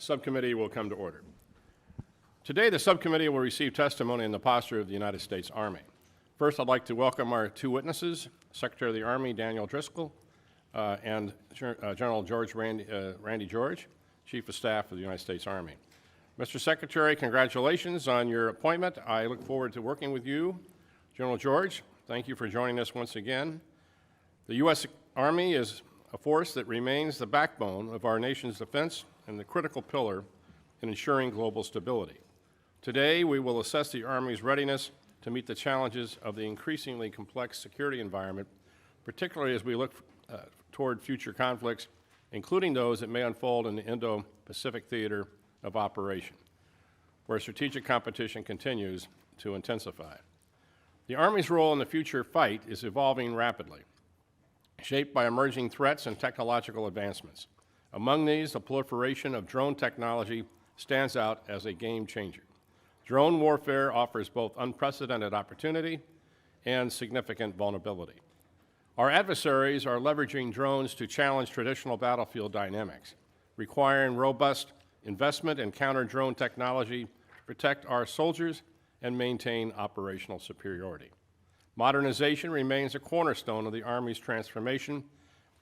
Subcommittee will come to order. Today, the subcommittee will receive testimony in the posture of the United States Army. First, I'd like to welcome our two witnesses, Secretary of the Army Daniel Driscoll and General Randy George, Chief of Staff of the United States Army. Mr. Secretary, congratulations on your appointment. I look forward to working with you. General George, thank you for joining us once again. The U.S. Army is a force that remains the backbone of our nation's defense and the critical pillar in ensuring global stability. Today, we will assess the Army's readiness to meet the challenges of the increasingly complex security environment, particularly as we look toward future conflicts, including those that may unfold in the Indo-Pacific theater of operation, where strategic competition continues to intensify. The Army's role in the future fight is evolving rapidly, shaped by emerging threats and technological advancements. Among these, the proliferation of drone technology stands out as a game changer. Drone warfare offers both unprecedented opportunity and significant vulnerability. Our adversaries are leveraging drones to challenge traditional battlefield dynamics, requiring robust investment in counter-drone technology to protect our soldiers and maintain operational superiority. Modernization remains a cornerstone of the Army's transformation,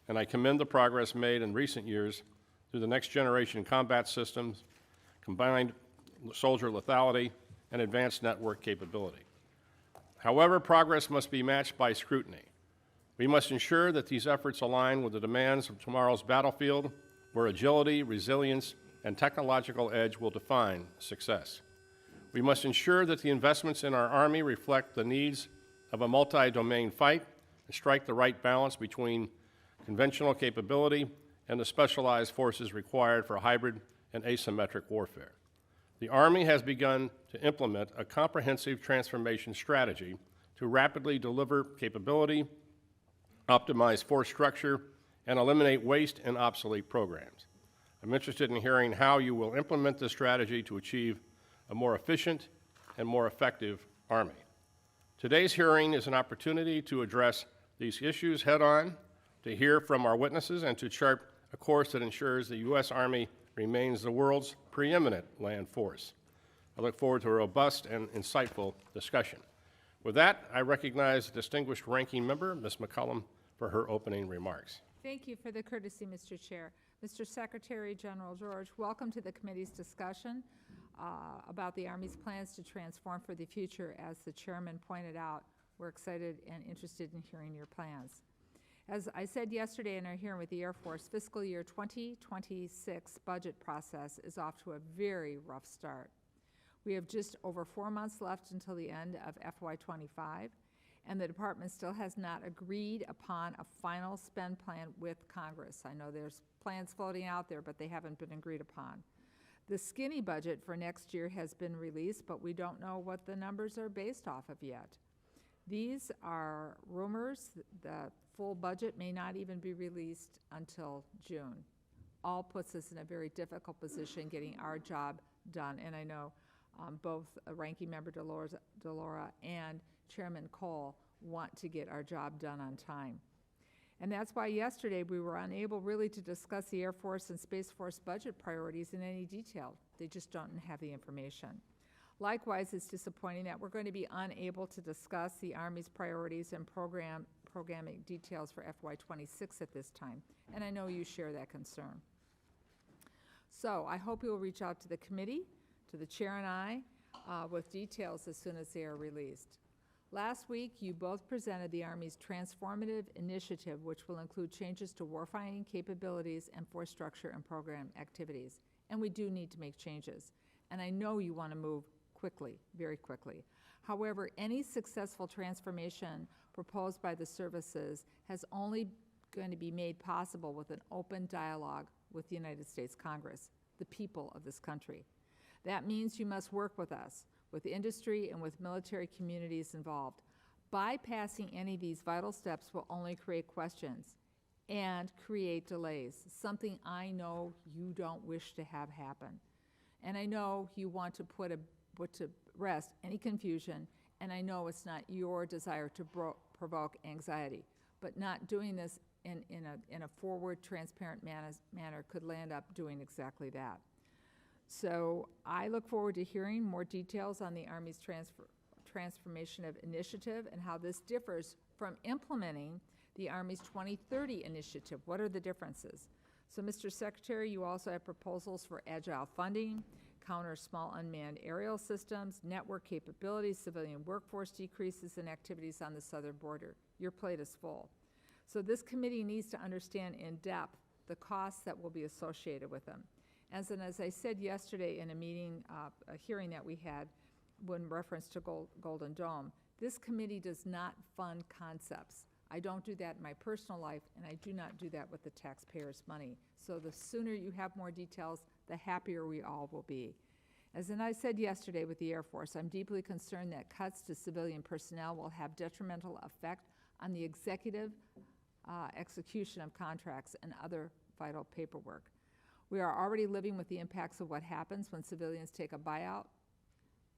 and I commend the progress made in recent years through the next-generation combat systems, combined soldier lethality, and advanced network capability. However, progress must be matched by scrutiny. We must ensure that these efforts align with the demands of tomorrow's battlefield, where agility, resilience, and technological edge will define success. We must ensure that the investments in our Army reflect the needs of a multi-domain fight and strike the right balance between conventional capability and the specialized forces required for hybrid and asymmetric warfare. The Army has begun to implement a comprehensive transformation strategy to rapidly deliver capability, optimize force structure, and eliminate waste and obsolete programs. I'm interested in hearing how you will implement this strategy to achieve a more efficient and more effective Army. Today's hearing is an opportunity to address these issues head-on, to hear from our witnesses, and to chart a course that ensures the U.S. Army remains the world's preeminent land force. I look forward to a robust and insightful discussion. With that, I recognize the distinguished ranking member, Ms. McCollum, for her opening remarks. Thank you for the courtesy, Mr. Chair. Mr. Secretary General George, welcome to the committee's discussion about the Army's plans to transform for the future. As the chairman pointed out, we're excited and interested in hearing your plans. As I said yesterday in our hearing with the Air Force, fiscal year 2026 budget process is off to a very rough start. We have just over 4 months left until the end of FY25, and the department still has not agreed upon a final spend plan with Congress. I know there's plans floating out there, but they haven't been agreed upon. The skinny budget for next year has been released, but we don't know what the numbers are based off of yet. These are rumors. The full budget may not even be released until June. All puts us in a very difficult position getting our job done, and I know both Ranking Member DeLora and Chairman Cole want to get our job done on time. And that's why yesterday we were unable really to discuss the Air Force and Space Force budget priorities in any detail. They just don't have the information. Likewise, it's disappointing that we're going to be unable to discuss the Army's priorities and programming details for FY26 at this time, and I know you share that concern. So I hope you'll reach out to the committee, to the chair and I, with details as soon as they are released. Last week, you both presented the Army's transformative initiative, which will include changes to warfighting capabilities and force structure and program activities. And we do need to make changes. And I know you want to move quickly, very quickly. However, any successful transformation proposed by the services has only going to be made possible with an open dialogue with the United States Congress, the people of this country. That means you must work with us, with industry and with military communities involved. Bypassing any of these vital steps will only create questions and create delays, something I know you don't wish to have happen. And I know you want to put to rest any confusion, and I know it's not your desire to provoke anxiety, but not doing this in a forward, transparent manner could land up doing exactly that. So I look forward to hearing more details on the Army's transformation of initiative and how this differs from implementing the Army's 2030 initiative. What are the differences? So, Mr. Secretary, you also have proposals for agile funding, counter small unmanned aerial systems, network capabilities, civilian workforce decreases, and activities on the southern border. Your plate is full. So this committee needs to understand in depth the costs that will be associated with them. As I said yesterday in a meeting, a hearing that we had when reference to Golden Dome, this committee does not fund concepts. I don't do that in my personal life, and I do not do that with the taxpayers' money. So the sooner you have more details, the happier we all will be. As I said yesterday with the Air Force, I'm deeply concerned that cuts to civilian personnel will have detrimental effect on the executive execution of contracts and other vital paperwork. We are already living with the impacts of what happens when civilians take a buyout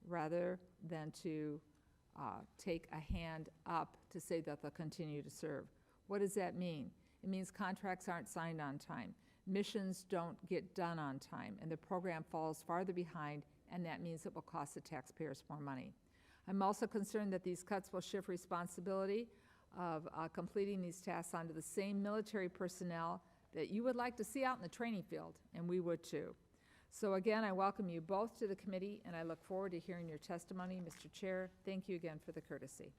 rather than to take a hand up to say that they'll continue to serve. What does that mean? It means contracts aren't signed on time, missions don't get done on time, and the program falls farther behind, and that means it will cost the taxpayers more money. I'm also concerned that these cuts will shift responsibility of completing these tasks onto the same military personnel that you would like to see out in the training field, and we would too. So again, I welcome you both to the committee, and I look forward to hearing your testimony. Mr. Chair, thank you again for the courtesy.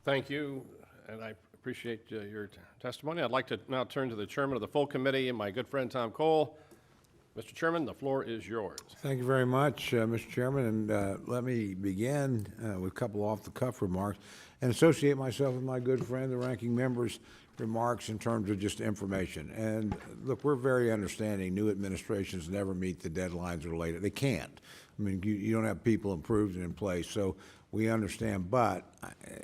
Thank you, and I appreciate your testimony. I'd like to now turn to the chairman of the full committee, and my good friend Tom Cole. Mr. Chairman, the floor is yours. Thank you very much, Mr. Chairman, and let me begin with a couple off-the-cuff remarks and associate myself with my good friend, the ranking member's remarks in terms of just information. And look, we're very understanding. New administrations never meet the deadlines related. They can't. I mean, you don't have people approved and in place, so we understand. But,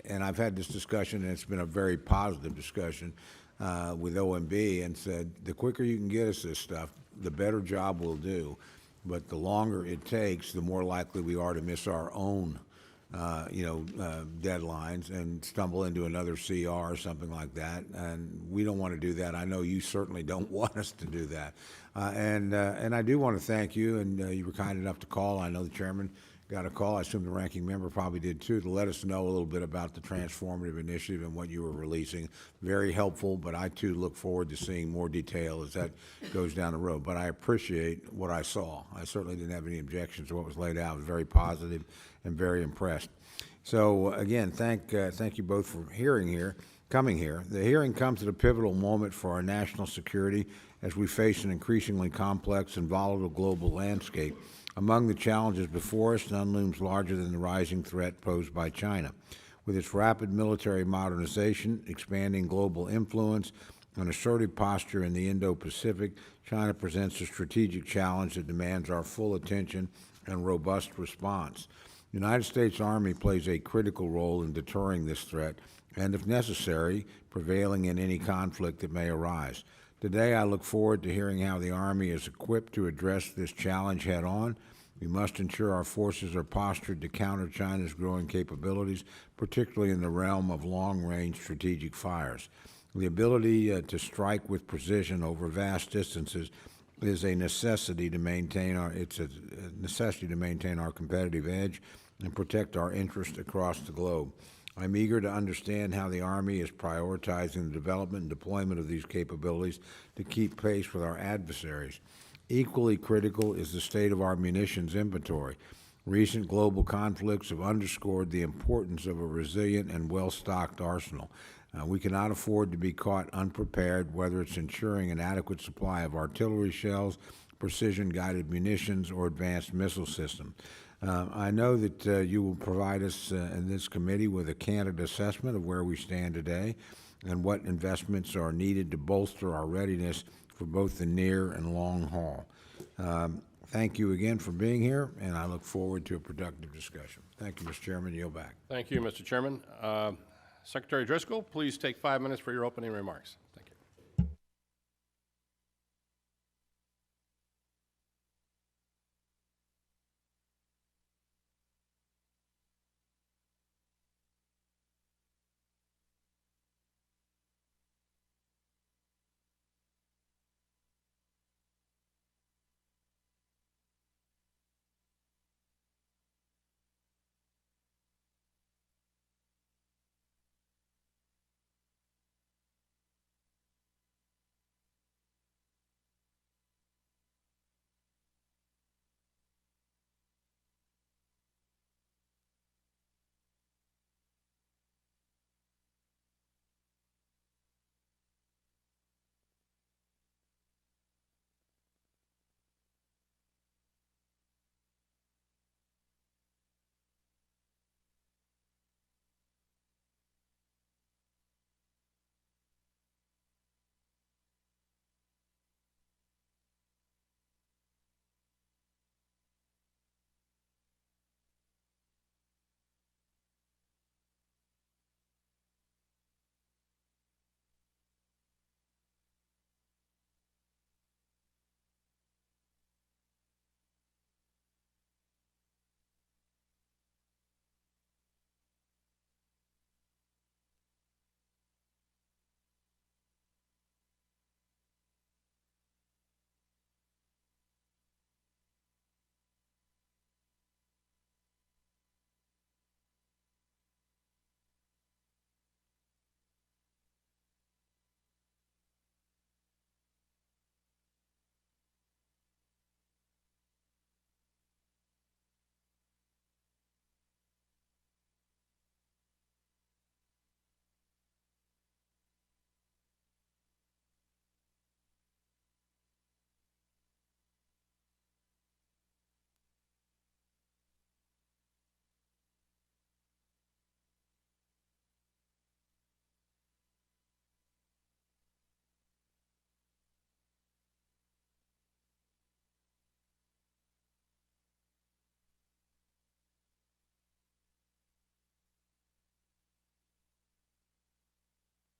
and I've had this discussion, and it's been a very positive discussion with OMB, and said the quicker you can get us this stuff, the better job we'll do. But the longer it takes, the more likely we are to miss our own deadlines and stumble into another CR or something like that. And we don't want to do that. I know you certainly don't want us to do that. And I do want to thank you, and you were kind enough to call. I know the chairman got a call. I assume the ranking member probably did too, to let us know a little bit about the transformative initiative and what you were releasing. Very helpful, but I too look forward to seeing more detail as that goes down the road. But I appreciate what I saw. I certainly didn't have any objections to what was laid out. I was very positive and very impressed. So again, thank you both for coming here. The hearing comes at a pivotal moment for our national security as we face an increasingly complex and volatile global landscape. Among the challenges before us, none looms larger than the rising threat posed by China. With its rapid military modernization, expanding global influence, and assertive posture in the Indo-Pacific, China presents a strategic challenge that demands our full attention and robust response. The United States Army plays a critical role in deterring this threat and, if necessary, prevailing in any conflict that may arise. Today, I look forward to hearing how the Army is equipped to address this challenge head-on. We must ensure our forces are postured to counter China's growing capabilities, particularly in the realm of long-range strategic fires. The ability to strike with precision over vast distances is a necessity to maintain our competitive edge and protect our interests across the globe. I'm eager to understand how the Army is prioritizing the development and deployment of these capabilities to keep pace with our adversaries. Equally critical is the state of our munitions inventory. Recent global conflicts have underscored the importance of a resilient and well-stocked arsenal. We cannot afford to be caught unprepared, whether it's ensuring an adequate supply of artillery shells, precision-guided munitions, or advanced missile systems. I know that you will provide us in this committee with a candid assessment of where we stand today and what investments are needed to bolster our readiness for both the near and long haul. Thank you again for being here, and I look forward to a productive discussion. Thank you, Mr. Chairman. Yield back. Thank you, Mr. Chairman. Secretary Driscoll, please take 5 minutes for your opening remarks. Thank you.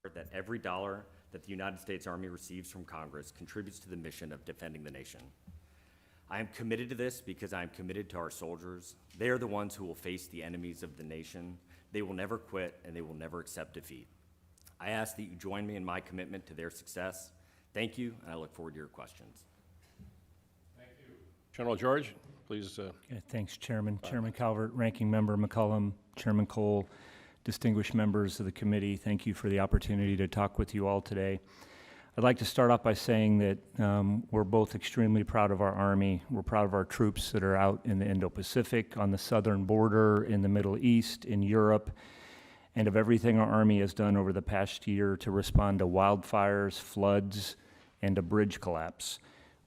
that every dollar that the United States Army receives from Congress contributes to the mission of defending the nation. I am committed to this because I am committed to our soldiers. They are the ones who will face the enemies of the nation. They will never quit, and they will never accept defeat. I ask that you join me in my commitment to their success. Thank you, and I look forward to your questions. General George, please. Okay, thanks, Chairman. Chairman Calvert, Ranking Member McCollum, Chairman Cole, distinguished members of the committee, thank you for the opportunity to talk with you all today. I'd like to start off by saying that we're both extremely proud of our Army. We're proud of our troops that are out in the Indo-Pacific, on the southern border, in the Middle East, in Europe, and of everything our Army has done over the past year to respond to wildfires, floods, and a bridge collapse.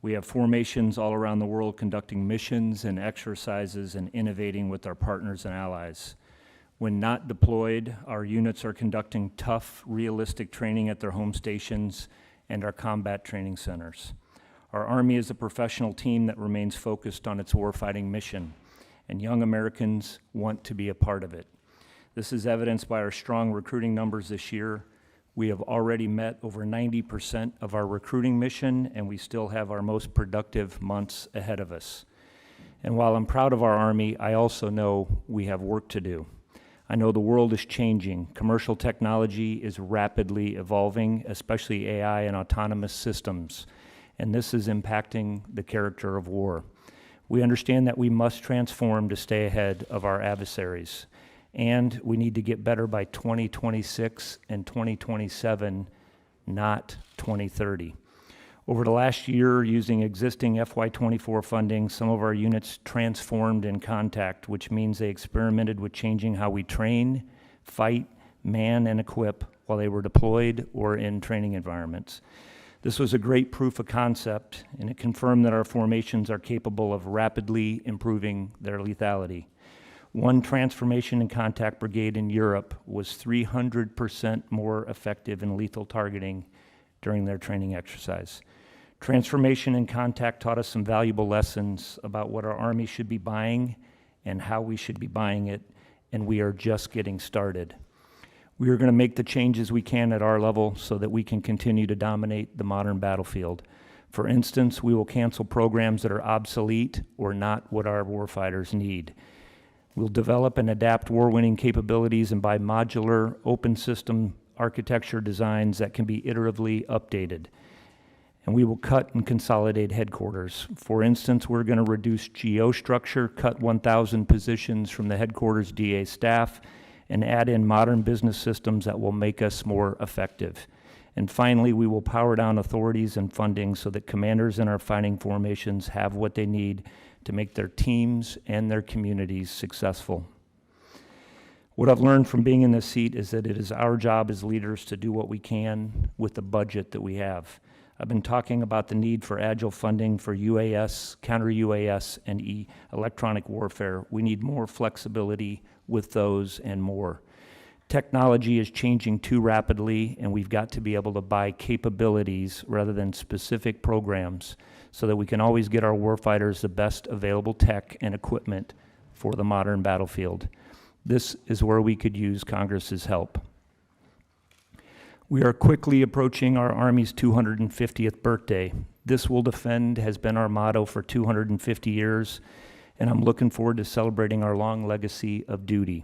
We have formations all around the world conducting missions and exercises and innovating with our partners and allies. When not deployed, our units are conducting tough, realistic training at their home stations and our combat training centers. Our Army is a professional team that remains focused on its warfighting mission, and young Americans want to be a part of it. This is evidenced by our strong recruiting numbers this year. We have already met over 90% of our recruiting mission, and we still have our most productive months ahead of us. And while I'm proud of our Army, I also know we have work to do. I know the world is changing. Commercial technology is rapidly evolving, especially AI and autonomous systems, and this is impacting the character of war. We understand that we must transform to stay ahead of our adversaries, and we need to get better by 2026 and 2027, not 2030. Over the last year, using existing FY24 funding, some of our units transformed in contact, which means they experimented with changing how we train, fight, man, and equip while they were deployed or in training environments. This was a great proof of concept, and it confirmed that our formations are capable of rapidly improving their lethality. One transformation in contact brigade in Europe was 300% more effective in lethal targeting during their training exercise. Transformation in contact taught us some valuable lessons about what our Army should be buying and how we should be buying it, and we are just getting started. We are going to make the changes we can at our level so that we can continue to dominate the modern battlefield. For instance, we will cancel programs that are obsolete or not what our warfighters need. We'll develop and adapt war-winning capabilities and buy modular, open system architecture designs that can be iteratively updated. And we will cut and consolidate headquarters. For instance, we're going to reduce GO structure, cut 1,000 positions from the headquarters DA staff, and add in modern business systems that will make us more effective. And finally, we will power down authorities and funding so that commanders in our fighting formations have what they need to make their teams and their communities successful. What I've learned from being in this seat is that it is our job as leaders to do what we can with the budget that we have. I've been talking about the need for agile funding for UAS, counter-UAS, and electronic warfare. We need more flexibility with those and more. Technology is changing too rapidly, and we've got to be able to buy capabilities rather than specific programs so that we can always get our warfighters the best available tech and equipment for the modern battlefield. This is where we could use Congress's help. We are quickly approaching our Army's 250th birthday. This will defend has been our motto for 250 years, and I'm looking forward to celebrating our long legacy of duty.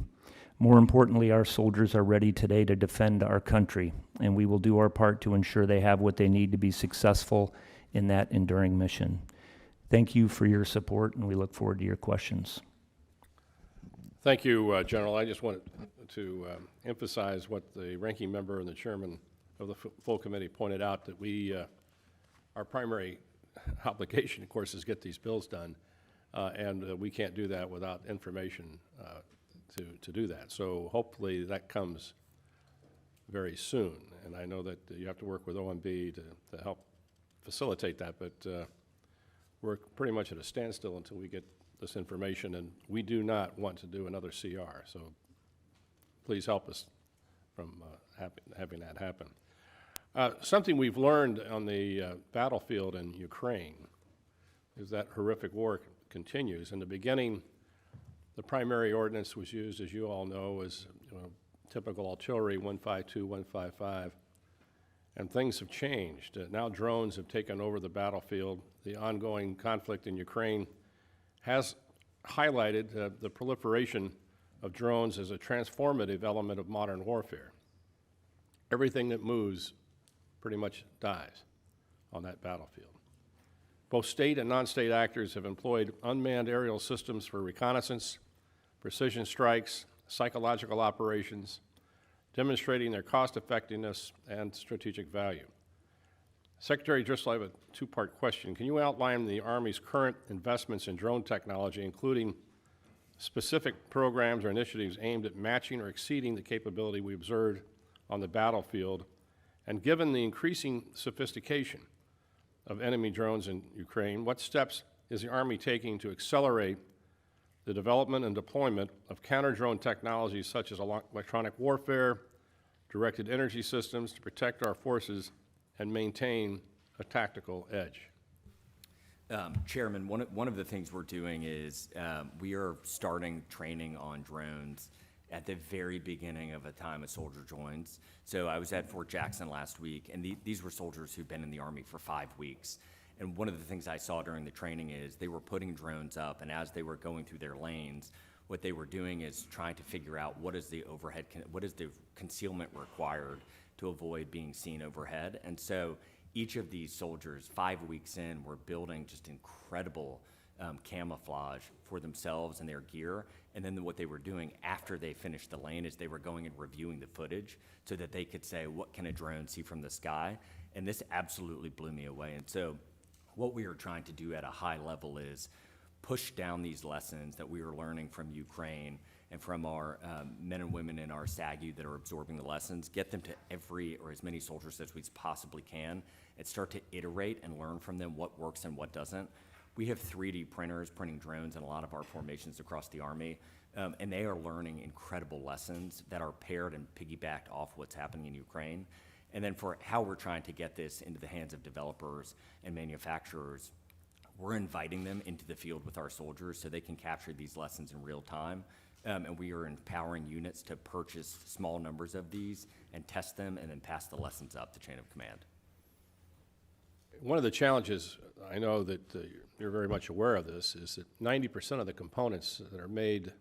More importantly, our soldiers are ready today to defend our country, and we will do our part to ensure they have what they need to be successful in that enduring mission. Thank you for your support, and we look forward to your questions. Thank you, General. I just wanted to emphasize what the ranking member and the chairman of the full committee pointed out, that our primary obligation, of course, is get these bills done, and we can't do that without information to do that. So hopefully that comes very soon, and I know that you have to work with OMB to help facilitate that, but we're pretty much at a standstill until we get this information, and we do not want to do another CR, so please help us from having that happen. Something we've learned on the battlefield in Ukraine is that horrific war continues. In the beginning, the primary ordinance was used, as you all know, as typical artillery 152, 155. And things have changed. Now drones have taken over the battlefield. The ongoing conflict in Ukraine has highlighted the proliferation of drones as a transformative element of modern warfare. Everything that moves pretty much dies on that battlefield. Both state and non-state actors have employed unmanned aerial systems for reconnaissance, precision strikes, psychological operations, demonstrating their cost-effectiveness and strategic value. Secretary Driscoll, I have a two-part question. Can you outline the Army's current investments in drone technology, including specific programs or initiatives aimed at matching or exceeding the capability we observed on the battlefield? And given the increasing sophistication of enemy drones in Ukraine, what steps is the Army taking to accelerate the development and deployment of counter-drone technologies such as electronic warfare, directed energy systems to protect our forces and maintain a tactical edge? Chairman, one of the things we're doing is we are starting training on drones at the very beginning of a time a soldier joins. So I was at Fort Jackson last week, and these were soldiers who've been in the Army for 5 weeks. And one of the things I saw during the training is they were putting drones up, and as they were going through their lanes, what they were doing is trying to figure out what is the overhead, what is the concealment required to avoid being seen overhead. And so each of these soldiers, 5 weeks in, were building just incredible camouflage for themselves and their gear. And then what they were doing after they finished the lane is they were going and reviewing the footage so that they could say, what can a drone see from the sky? And this absolutely blew me away. And so what we are trying to do at a high level is push down these lessons that we are learning from Ukraine and from our men and women in our SAGU that are absorbing the lessons, get them to every or as many soldiers as we possibly can, and start to iterate and learn from them what works and what doesn't. We have 3D printers printing drones in a lot of our formations across the Army, and they are learning incredible lessons that are paired and piggybacked off what's happening in Ukraine. And then for how we're trying to get this into the hands of developers and manufacturers, we're inviting them into the field with our soldiers so they can capture these lessons in real time. And we are empowering units to purchase small numbers of these and test them and then pass the lessons up the chain of command. One of the challenges, I know that you're very much aware of this, is that 90% of the components that are made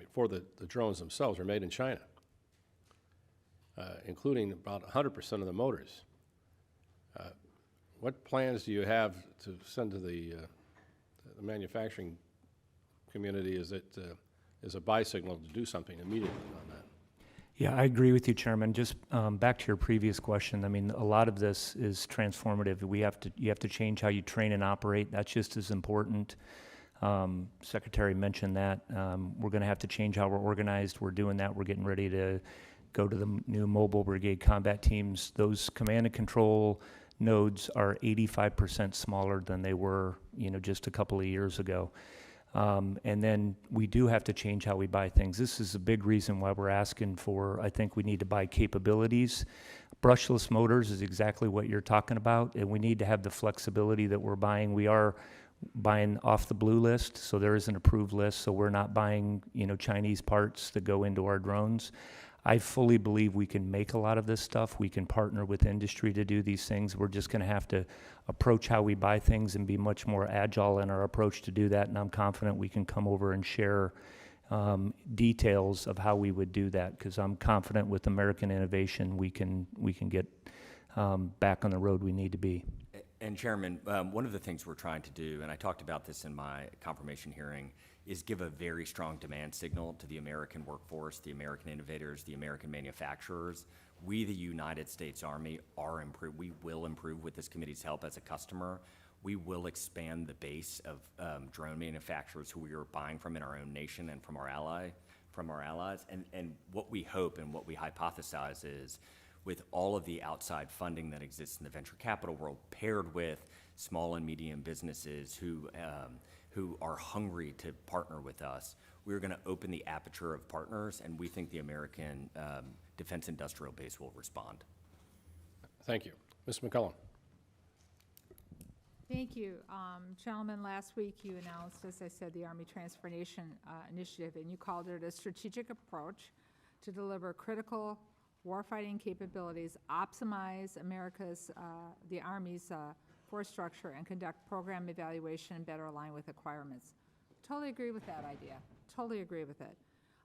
for the drones themselves are made in China, including about 100% of the motors. What plans do you have to send to the manufacturing community as a buy signal to do something immediately on that? Yeah, I agree with you, Chairman. Just back to your previous question, I mean, a lot of this is transformative. You have to change how you train and operate. That's just as important. Secretary mentioned that. We're going to have to change how we're organized. We're doing that. We're getting ready to go to the new mobile brigade combat teams. Those command and control nodes are 85% smaller than they were, just a couple of years ago. And then we do have to change how we buy things. This is a big reason why we're asking for, I think we need to buy capabilities. Brushless motors is exactly what you're talking about, and we need to have the flexibility that we're buying. We are buying off the blue list, so there is an approved list, so we're not buying, Chinese parts that go into our drones. I fully believe we can make a lot of this stuff. We can partner with industry to do these things. We're just going to have to approach how we buy things and be much more agile in our approach to do that, and I'm confident we can come over and share details of how we would do that, because I'm confident with American innovation we can get back on the road we need to be. And Chairman, one of the things we're trying to do, and I talked about this in my confirmation hearing, is give a very strong demand signal to the American workforce, the American innovators, the American manufacturers. We, the United States Army, we will improve with this committee's help as a customer. We will expand the base of drone manufacturers who we are buying from in our own nation and from our allies. And what we hope and what we hypothesize is, with all of the outside funding that exists in the venture capital world, paired with small and medium businesses who are hungry to partner with us, we're going to open the aperture of partners, and we think the American defense industrial base will respond. Thank you. Ms. McCullum. Thank you. Gentlemen, last week you announced, as I said, the Army Transformation Initiative, and you called it a strategic approach to deliver critical warfighting capabilities, optimize the Army's force structure, and conduct program evaluation and better align with requirements. Totally agree with that idea. Totally agree with it.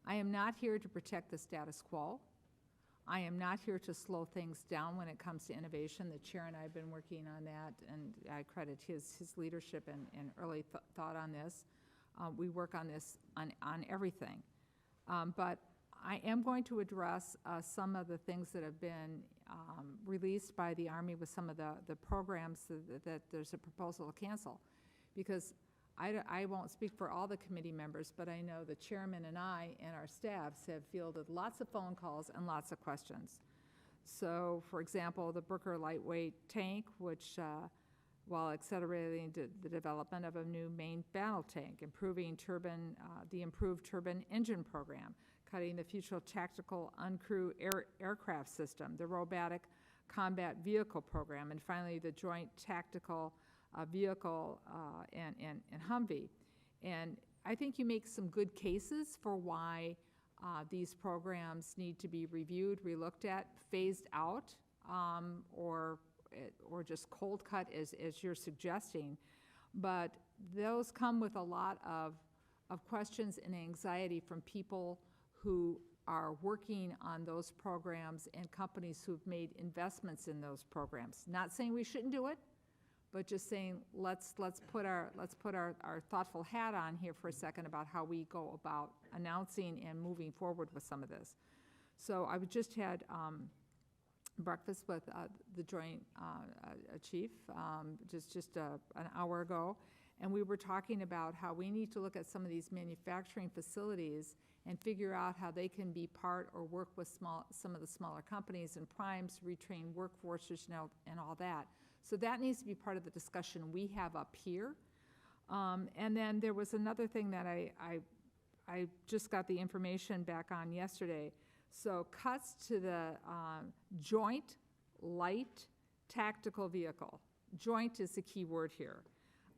I am not here to protect the status quo. I am not here to slow things down when it comes to innovation. The chair and I have been working on that, and I credit his leadership and early thought on this. We work on this on everything. But I am going to address some of the things that have been released by the Army with some of the programs that there's a proposal to cancel. Because I won't speak for all the committee members, but I know the chairman and I and our staffs have fielded lots of phone calls and lots of questions. So, for example, the Brooker lightweight tank, which, while accelerating the development of a new main battle tank, improving the improved turbine engine program, cutting the future tactical uncrewed aircraft system, the robotic combat vehicle program, and finally the joint tactical vehicle and Humvee. And I think you make some good cases for why these programs need to be reviewed, relooked at, phased out, or just cold cut as you're suggesting. But those come with a lot of questions and anxiety from people who are working on those programs and companies who've made investments in those programs. Not saying we shouldn't do it, but just saying let's put our thoughtful hat on here for a second about how we go about announcing and moving forward with some of this. So I just had breakfast with the Joint Chief just an hour ago, and we were talking about how we need to look at some of these manufacturing facilities and figure out how they can be part or work with some of the smaller companies and primes, retrain workforces and all that. So that needs to be part of the discussion we have up here. And then there was another thing that I just got the information back on yesterday. So cuts to the joint light tactical vehicle. Joint is the key word here.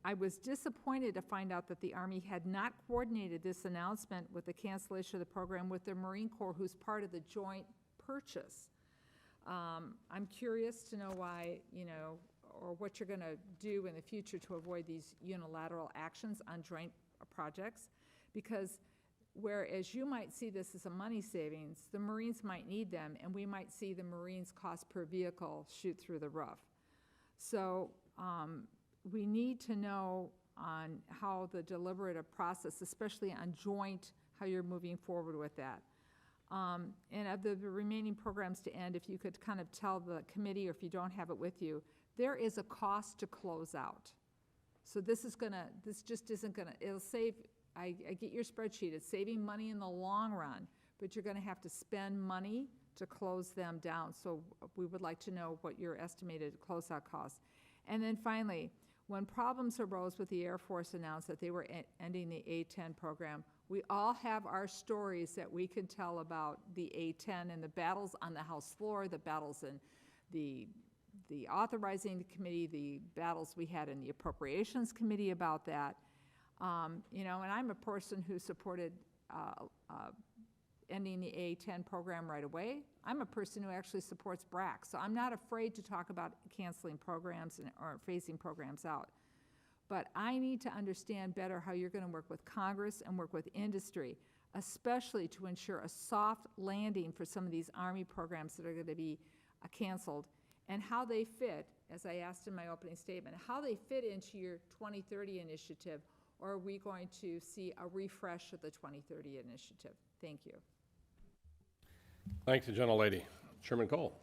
I was disappointed to find out that the Army had not coordinated this announcement with the cancellation of the program with the Marine Corps, who's part of the joint purchase. I'm curious to know why, or what you're going to do in the future to avoid these unilateral actions on joint projects, because whereas you might see this as a money savings, the Marines might need them, and we might see the Marines' cost per vehicle shoot through the roof. So we need to know on how the deliberative process, especially on joint, how you're moving forward with that. And of the remaining programs to end, if you could kind of tell the committee, or if you don't have it with you, there is a cost to close out. So this just isn't gonna, it'll save, I get your spreadsheet, it's saving money in the long run, but you're gonna have to spend money to close them down. So we would like to know what your estimated closeout costs. And then finally, when problems arose with the Air Force announced that they were ending the A-10 program, we all have our stories that we can tell about the A-10 and the battles on the House floor, the battles in the authorizing committee, the battles we had in the Appropriations Committee about that. And I'm a person who supported ending the A-10 program right away. I'm a person who actually supports BRAC, so I'm not afraid to talk about canceling programs or phasing programs out. But I need to understand better how you're going to work with Congress and work with industry, especially to ensure a soft landing for some of these Army programs that are going to be canceled, and how they fit, as I asked in my opening statement, how they fit into your 2030 initiative, or are we going to see a refresh of the 2030 initiative? Thank you. Thank the gentlelady. Chairman Cole.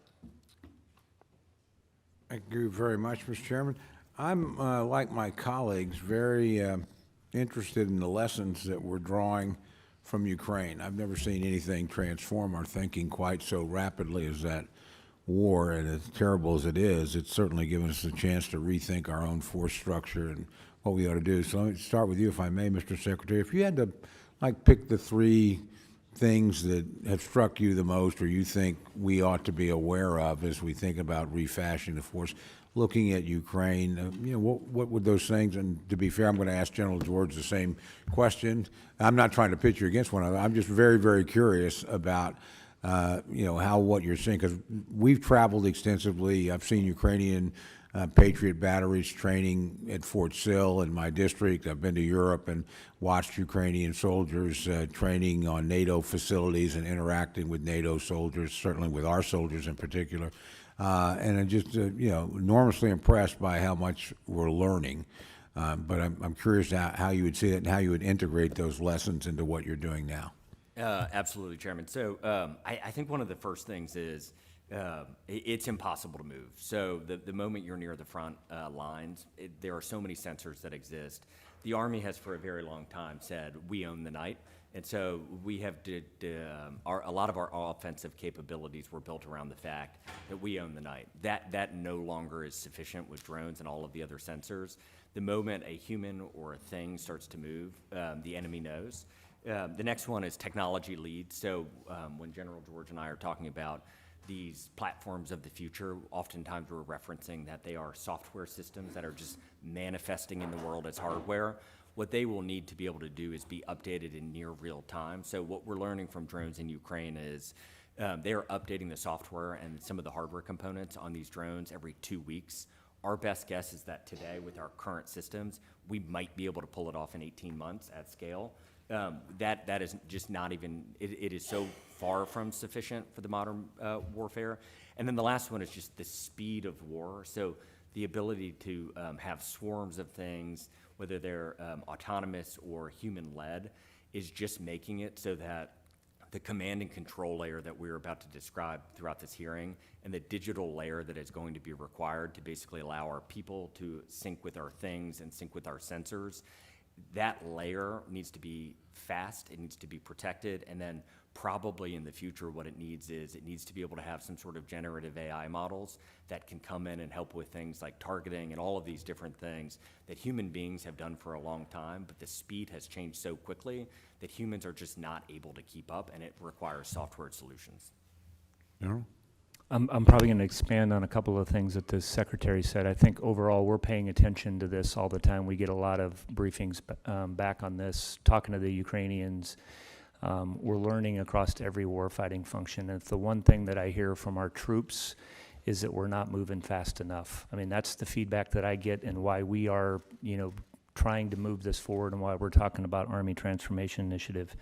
Thank you very much, Mr. Chairman. I'm, like my colleagues, very interested in the lessons that we're drawing from Ukraine. I've never seen anything transform our thinking quite so rapidly as that war, and as terrible as it is, it's certainly given us a chance to rethink our own force structure and what we ought to do. So let me start with you, if I may, Mr. Secretary. If you had to, pick the three things that have struck you the most, or you think we ought to be aware of as we think about refashioning the force, looking at Ukraine, what would those things, and to be fair, I'm going to ask General George the same question. I'm not trying to pitch you against one another. I'm just very, very curious about, how what you're seeing, because we've traveled extensively. I've seen Ukrainian Patriot batteries training at Fort Sill in my district. I've been to Europe and watched Ukrainian soldiers training on NATO facilities and interacting with NATO soldiers, certainly with our soldiers in particular. And I'm just, enormously impressed by how much we're learning. But I'm curious how you would see it and how you would integrate those lessons into what you're doing now. Absolutely, Chairman. So I think one of the first things is it's impossible to move. So the moment you're near the front lines, there are so many sensors that exist. The Army has for a very long time said, we own the night. And so we have a lot of our offensive capabilities were built around the fact that we own the night. That no longer is sufficient with drones and all of the other sensors. The moment a human or a thing starts to move, the enemy knows. The next one is technology lead. So when General George and I are talking about these platforms of the future, oftentimes we're referencing that they are software systems that are just manifesting in the world as hardware. What they will need to be able to do is be updated in near real time. So what we're learning from drones in Ukraine is they are updating the software and some of the hardware components on these drones every 2 weeks. Our best guess is that today, with our current systems, we might be able to pull it off in 18 months at scale. That is just not even, it is so far from sufficient for the modern warfare. And then the last one is just the speed of war. So the ability to have swarms of things, whether they're autonomous or human-led, is just making it so that the command and control layer that we're about to describe throughout this hearing and the digital layer that is going to be required to basically allow our people to sync with our things and sync with our sensors, that layer needs to be fast, it needs to be protected, and then probably in the future what it needs is it needs to be able to have some sort of generative AI models that can come in and help with things like targeting and all of these different things that human beings have done for a long time, but the speed has changed so quickly that humans are just not able to keep up, and it requires software solutions. Yeah. I'm probably going to expand on a couple of things that the Secretary said. I think overall we're paying attention to this all the time. We get a lot of briefings back on this, talking to the Ukrainians. We're learning across every warfighting function. And if the one thing that I hear from our troops is that we're not moving fast enough. I mean, that's the feedback that I get, and why we are, trying to move this forward, and why we're talking about Army Transformation Initiative.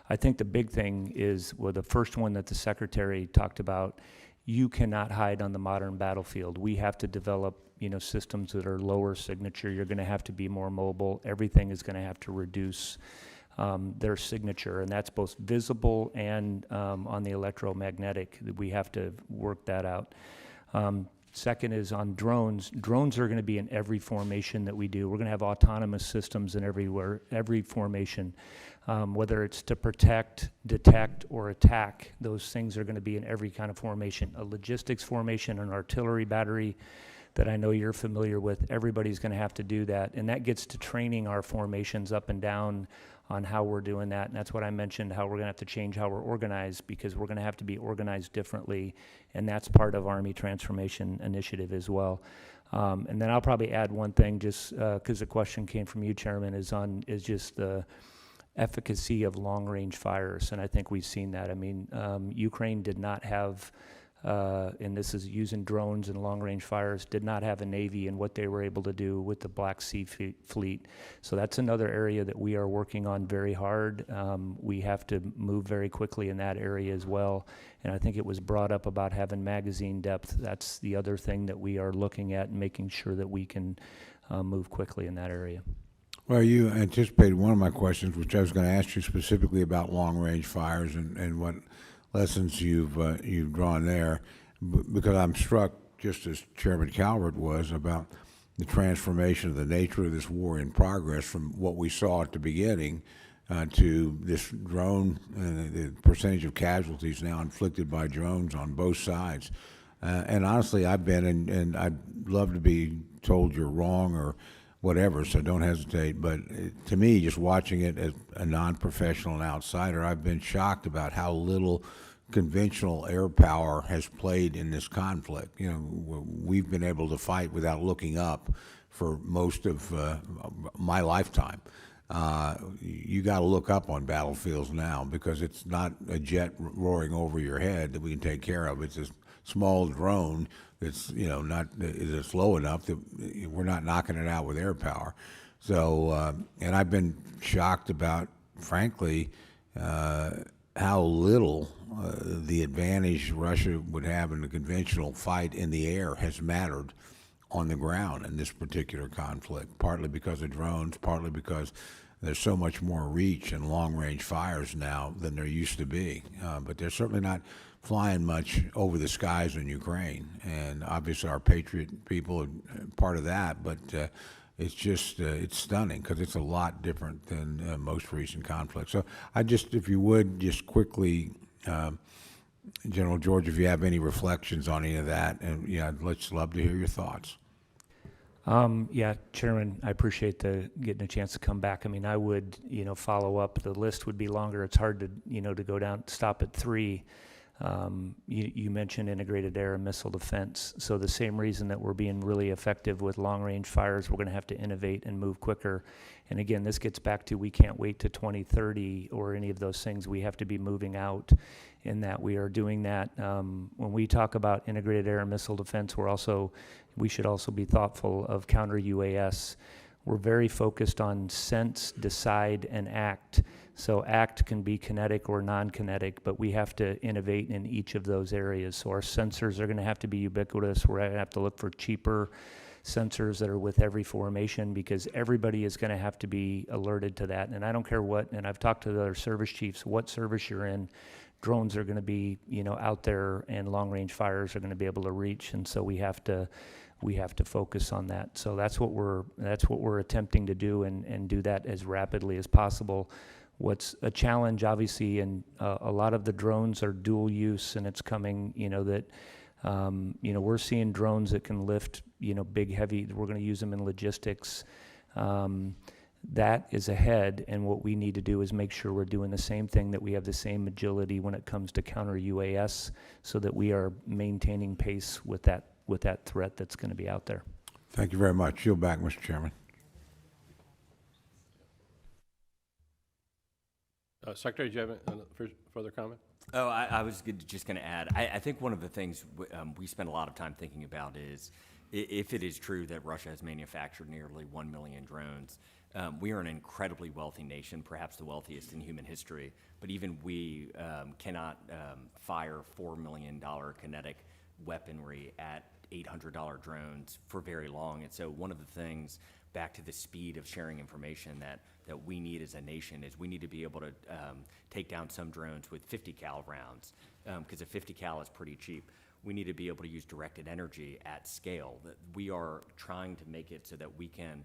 I think the big thing is, well, the first one that the Secretary talked about, you cannot hide on the modern battlefield. We have to develop, systems that are lower signature. You're going to have to be more mobile. Everything is going to have to reduce their signature, and that's both visible and on the electromagnetic. We have to work that out. Second is on drones. Drones are going to be in every formation that we do. We're going to have autonomous systems in every formation. Whether it's to protect, detect, or attack, those things are going to be in every kind of formation. A logistics formation, an artillery battery that I know you're familiar with, everybody's going to have to do that. And that gets to training our formations up and down on how we're doing that. And that's what I mentioned, how we're going to have to change how we're organized, because we're going to have to be organized differently. And that's part of Army Transformation Initiative as well. And then I'll probably add one thing, just because the question came from you, Chairman, is just the efficacy of long-range fires, and I think we've seen that. I mean, Ukraine did not have, and this is using drones and long-range fires, did not have a Navy and what they were able to do with the Black Sea Fleet. So that's another area that we are working on very hard. We have to move very quickly in that area as well. And I think it was brought up about having magazine depth. That's the other thing that we are looking at and making sure that we can move quickly in that area. Well, you anticipated one of my questions, which I was going to ask you specifically about long-range fires and what lessons you've drawn there, because I'm struck, just as Chairman Calvert was, about the transformation of the nature of this war in progress from what we saw at the beginning to this drone, the percentage of casualties now inflicted by drones on both sides. And honestly, I've been, and I'd love to be told you're wrong or whatever, so don't hesitate. But to me, just watching it as a non-professional and outsider, I've been shocked about how little conventional air power has played in this conflict. You know, we've been able to fight without looking up for most of my lifetime. You got to look up on battlefields now because it's not a jet roaring over your head that we can take care of. It's a small drone that's, you know, not is low enough that we're not knocking it out with air power. So, and I've been shocked about, frankly, how little the advantage Russia would have in the conventional fight in the air has mattered on the ground in this particular conflict, partly because of drones, partly because there's so much more reach and long-range fires now than there used to be. But they're certainly not flying much over the skies in Ukraine. And obviously our Patriot people are part of that, but it's just, it's stunning because it's a lot different than most recent conflicts. So I just, if you would, just quickly, General George, if you have any reflections on any of that, and yeah, I'd love to hear your thoughts. Yeah, Chairman, I appreciate getting a chance to come back. I mean, I would, follow up. The list would be longer. It's hard to, to go down, stop at 3. You mentioned integrated air and missile defense. So the same reason that we're being really effective with long-range fires, we're going to have to innovate and move quicker. And again, this gets back to we can't wait to 2030 or any of those things. We have to be moving out in that we are doing that. When we talk about integrated air and missile defense, we should also be thoughtful of counter UAS. We're very focused on sense, decide, and act. So act can be kinetic or non-kinetic, but we have to innovate in each of those areas. So our sensors are going to have to be ubiquitous. We're going to have to look for cheaper sensors that are with every formation because everybody is going to have to be alerted to that. And I don't care what, and I've talked to the other service chiefs, what service you're in, drones are going to be, out there and long-range fires are going to be able to reach. And so we have to focus on that. So that's what we're attempting to do and do that as rapidly as possible. What's a challenge, obviously, and a lot of the drones are dual use, and it's coming, we're seeing drones that can lift, big, heavy. We're going to use them in logistics. That is ahead, and what we need to do is make sure we're doing the same thing, that we have the same agility when it comes to counter UAS, so that we are maintaining pace with that threat that's going to be out there. Thank you very much. Yield back, Mr. Chairman. Secretary, do you have a further comment? Oh, I was just going to add, I think one of the things we spend a lot of time thinking about is if it is true that Russia has manufactured nearly 1 million drones, we are an incredibly wealthy nation, perhaps the wealthiest in human history, but even we cannot fire $4 million kinetic weaponry at $800 drones for very long. And so one of the things, back to the speed of sharing information that we need as a nation, is we need to be able to take down some drones with 50 cal rounds, because a 50 cal is pretty cheap. We need to be able to use directed energy at scale. That we are trying to make it so that we can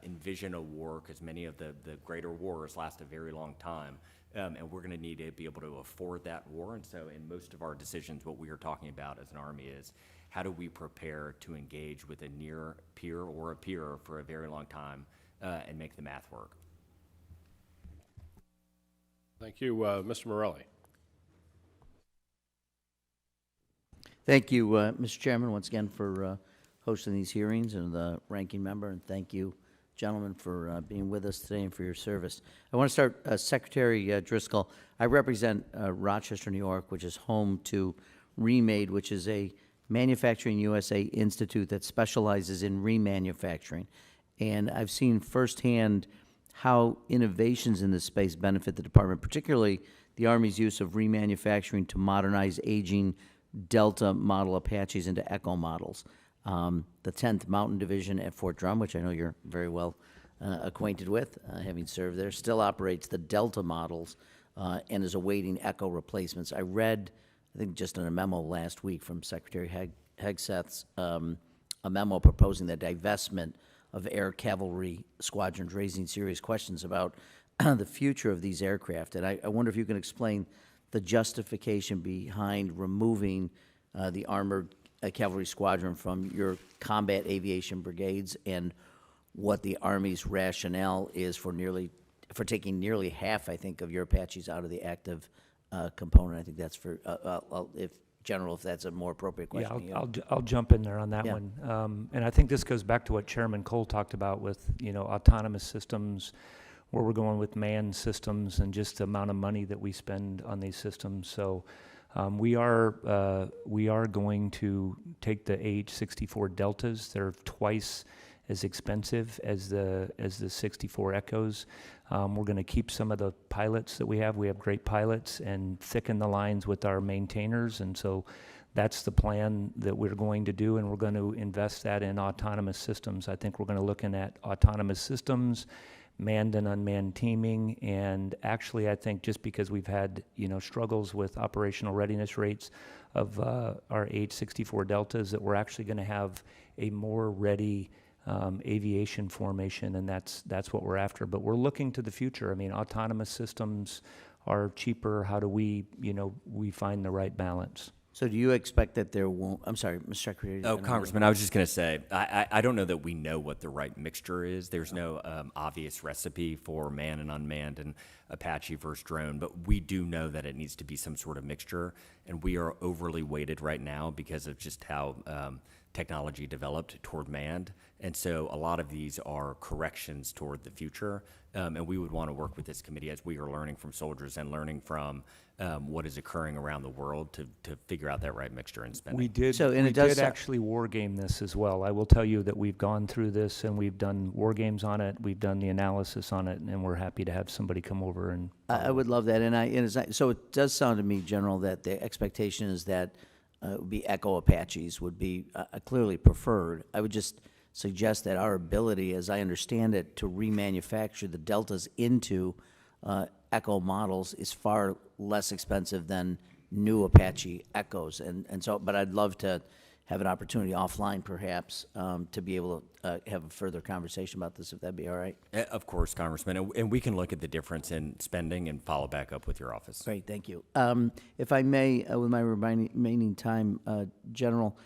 envision a war, because many of the greater wars last a very long time, and we're going to need to be able to afford that war. And so in most of our decisions, what we are talking about as an Army is how do we prepare to engage with a near peer or a peer for a very long time and make the math work. Thank you. Mr. Morelli. Thank you, Mr. Chairman, once again for hosting these hearings, and the ranking member, and thank you, gentlemen, for being with us today and for your service. I want to start, Secretary Driscoll. I represent Rochester, New York, which is home to Remade, which is a Manufacturing USA institute that specializes in remanufacturing. And I've seen firsthand how innovations in this space benefit the department, particularly the Army's use of remanufacturing to modernize aging Delta model Apaches into Echo models. The 10th Mountain Division at Fort Drum, which I know you're very well acquainted with, having served there, still operates the Delta models and is awaiting Echo replacements. I read, I think just in a memo last week from Secretary Hegseth's, a memo proposing the divestment of air cavalry squadrons, raising serious questions about the future of these aircraft. And I wonder if you can explain the justification behind removing the armored cavalry squadron from your combat aviation brigades, and what the Army's rationale is for taking nearly half, I think, of your Apaches out of the active component. I think that's for, if General, if that's a more appropriate Yeah, question. to you. I'll jump in there on that Yeah. one. And I think this goes back to what Chairman Cole talked about with, autonomous systems, where we're going with manned systems and just the amount of money that we spend on these systems. So we are going to take the AH-64 Deltas. They're twice as expensive as the 64 Echoes. We're going to keep some of the pilots that we have. We have great pilots, and thicken the lines with our maintainers. And so that's the plan that we're going to do, and we're going to invest that in autonomous systems. I think we're going to looking at autonomous systems, manned and unmanned teaming, and actually I think just because we've had struggles with operational readiness rates of our AH-64 Deltas, that we're actually going to have a more ready aviation formation, and that's what we're after. But we're looking to the future. I mean, autonomous systems are cheaper. How do we find the right balance? So do you expect that there won't, I'm sorry, Mr. Secretary. Oh, Congressman, I was just going to say, I don't know that we know what the right mixture is. There's no obvious recipe for manned and unmanned and Apache versus drone, but we do know that it needs to be some sort of mixture, and we are overly weighted right now because of just how technology developed toward manned. And so a lot of these are corrections toward the future, and we would want to work with this committee as we are learning from soldiers and learning from what is occurring around the world to figure out that right mixture in spending. We did. So, and we it does did sou- actually war game this as well. I will tell you that we've gone through this and we've done war games on it. We've done the analysis on it, and we're happy to have somebody come over and. I would love that, so it does sound to me, General, that the expectation is that it would be Echo Apaches would be clearly preferred. I would just suggest that our ability, as I understand it, to remanufacture the Deltas into Echo models is far less expensive than new Apache Echoes, and so. But I'd love to have an opportunity offline, perhaps, to be able to have a further conversation about this, if that'd be all right. Of course, Congressman, and we can look at the difference in spending and follow back up with your office. Great, thank you. If I may, with my remaining time, General,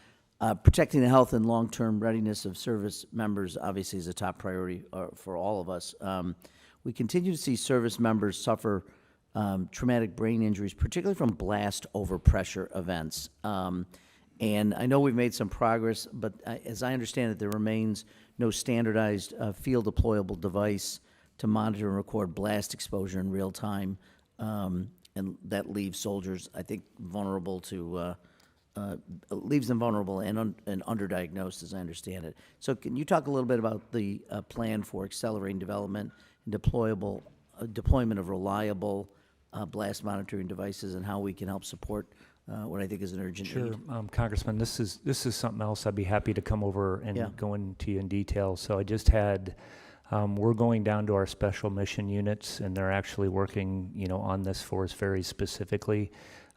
protecting the health and long-term readiness of service members obviously is a top priority for all of us. We continue to see service members suffer traumatic brain injuries, particularly from blast overpressure events. And I know we've made some progress, but as I understand it, there remains no standardized field deployable device to monitor and record blast exposure in real time. And that leaves soldiers, I think, vulnerable to, leaves them vulnerable and underdiagnosed, as I understand it. So can you talk a little bit about the plan for accelerating development and deployment of reliable blast monitoring devices, and how we can help support what I think is an urgent need? Sure, Congressman, this is something else I'd be happy to come over and Yeah. go into you in detail. So I just had, we're going down to our special mission units, and they're actually working, on this for us very specifically,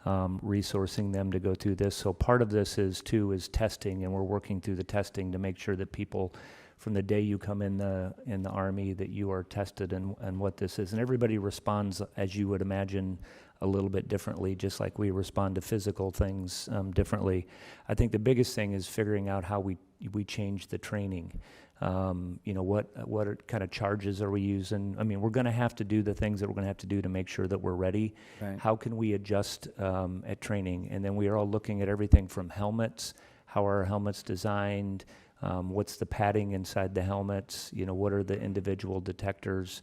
resourcing them to go through this. So part of this is testing, and we're working through the testing to make sure that people, from the day you come in the Army, that you are tested and what this is. And everybody responds, as you would imagine, a little bit differently, just like we respond to physical things differently. I think the biggest thing is figuring out how we change the training. What kind of charges are we using? I mean, we're going to have to do the things that we're going to have to do to make sure that we're ready. Right. How can we adjust at training? And then we are all looking at everything from helmets, how are our helmets designed, what's the padding inside the helmets, what are the individual detectors?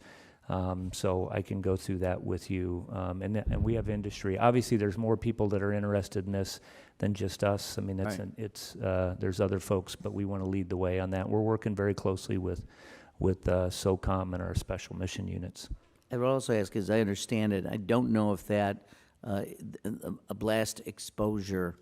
So I can go through that with you. And we have industry. Obviously, there's more people that are interested in this than just us. I mean, there's other folks, but we want to lead the way on that. We're working very closely with SOCOM and our special mission units. I would also ask, as I understand it, I don't know if that a blast exposure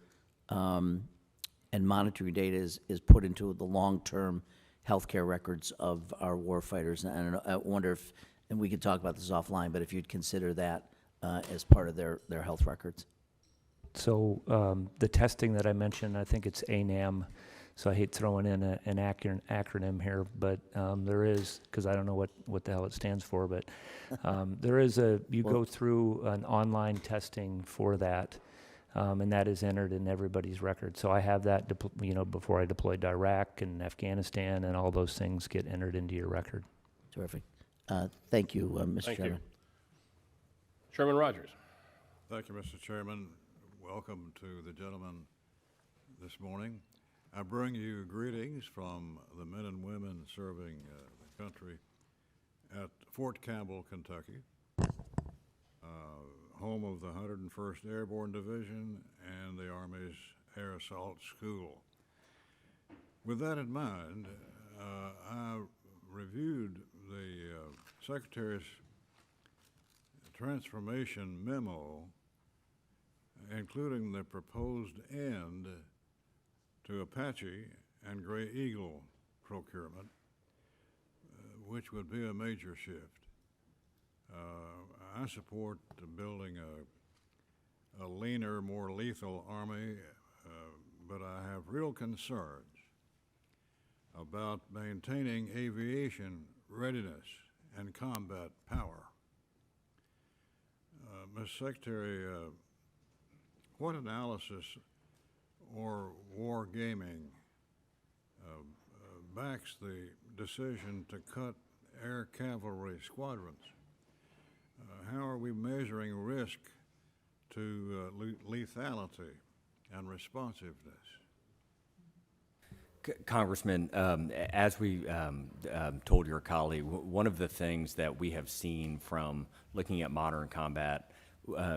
and monitoring data is put into the long-term healthcare records of our warfighters. And I wonder if, and we could talk about this offline, but if you'd consider that as part of their health records. So the testing that I mentioned, I think it's ANAM. So I hate throwing in an acronym here, but there is, because I don't know what the hell it stands for, but there is go through an online testing for that, and that is entered in everybody's record. So I have that, before I deployed to Iraq and Afghanistan, and all those things get entered into your record. Terrific. Thank you, Mr. Thank Chairman. you. Chairman Rogers. Thank you, Mr. Chairman. Welcome to the gentleman this morning. I bring you greetings from the men and women serving the country at Fort Campbell, Kentucky, home of the 101st Airborne Division and the Army's Air Assault School. With that in mind, I reviewed the Secretary's transformation memo, including the proposed end to Apache and Gray Eagle procurement, which would be a major shift. I support building a leaner, more lethal Army, but I have real concerns about maintaining aviation readiness and combat power. Ms. Secretary, what analysis or war gaming backs the decision to cut air cavalry squadrons? How are we measuring risk to lethality and responsiveness? Congressman, as we told your colleague, one of the things that we have seen from looking at modern combat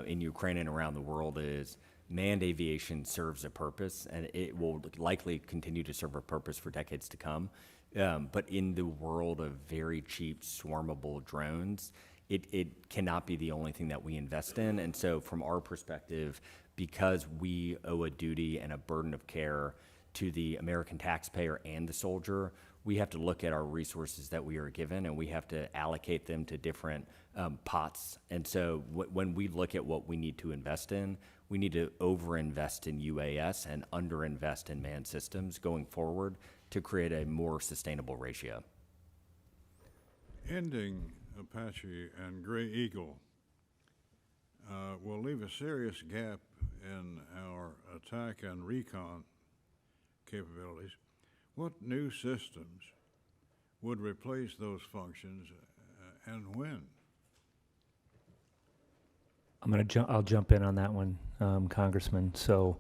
in Ukraine and around the world is manned aviation serves a purpose, and it will likely continue to serve a purpose for decades to come. But in the world of very cheap, swarmable drones, it cannot be the only thing that we invest in. And so from our perspective, because we owe a duty and a burden of care to the American taxpayer and the soldier, we have to look at our resources that we are given, and we have to allocate them to different pots. And so when we look at what we need to invest in, we need to overinvest in UAS and underinvest in manned systems going forward to create a more sustainable ratio. Ending Apache and Gray Eagle will leave a serious gap in our attack and recon capabilities. What new systems would replace those functions and when? I'll jump in on that one, Congressman. So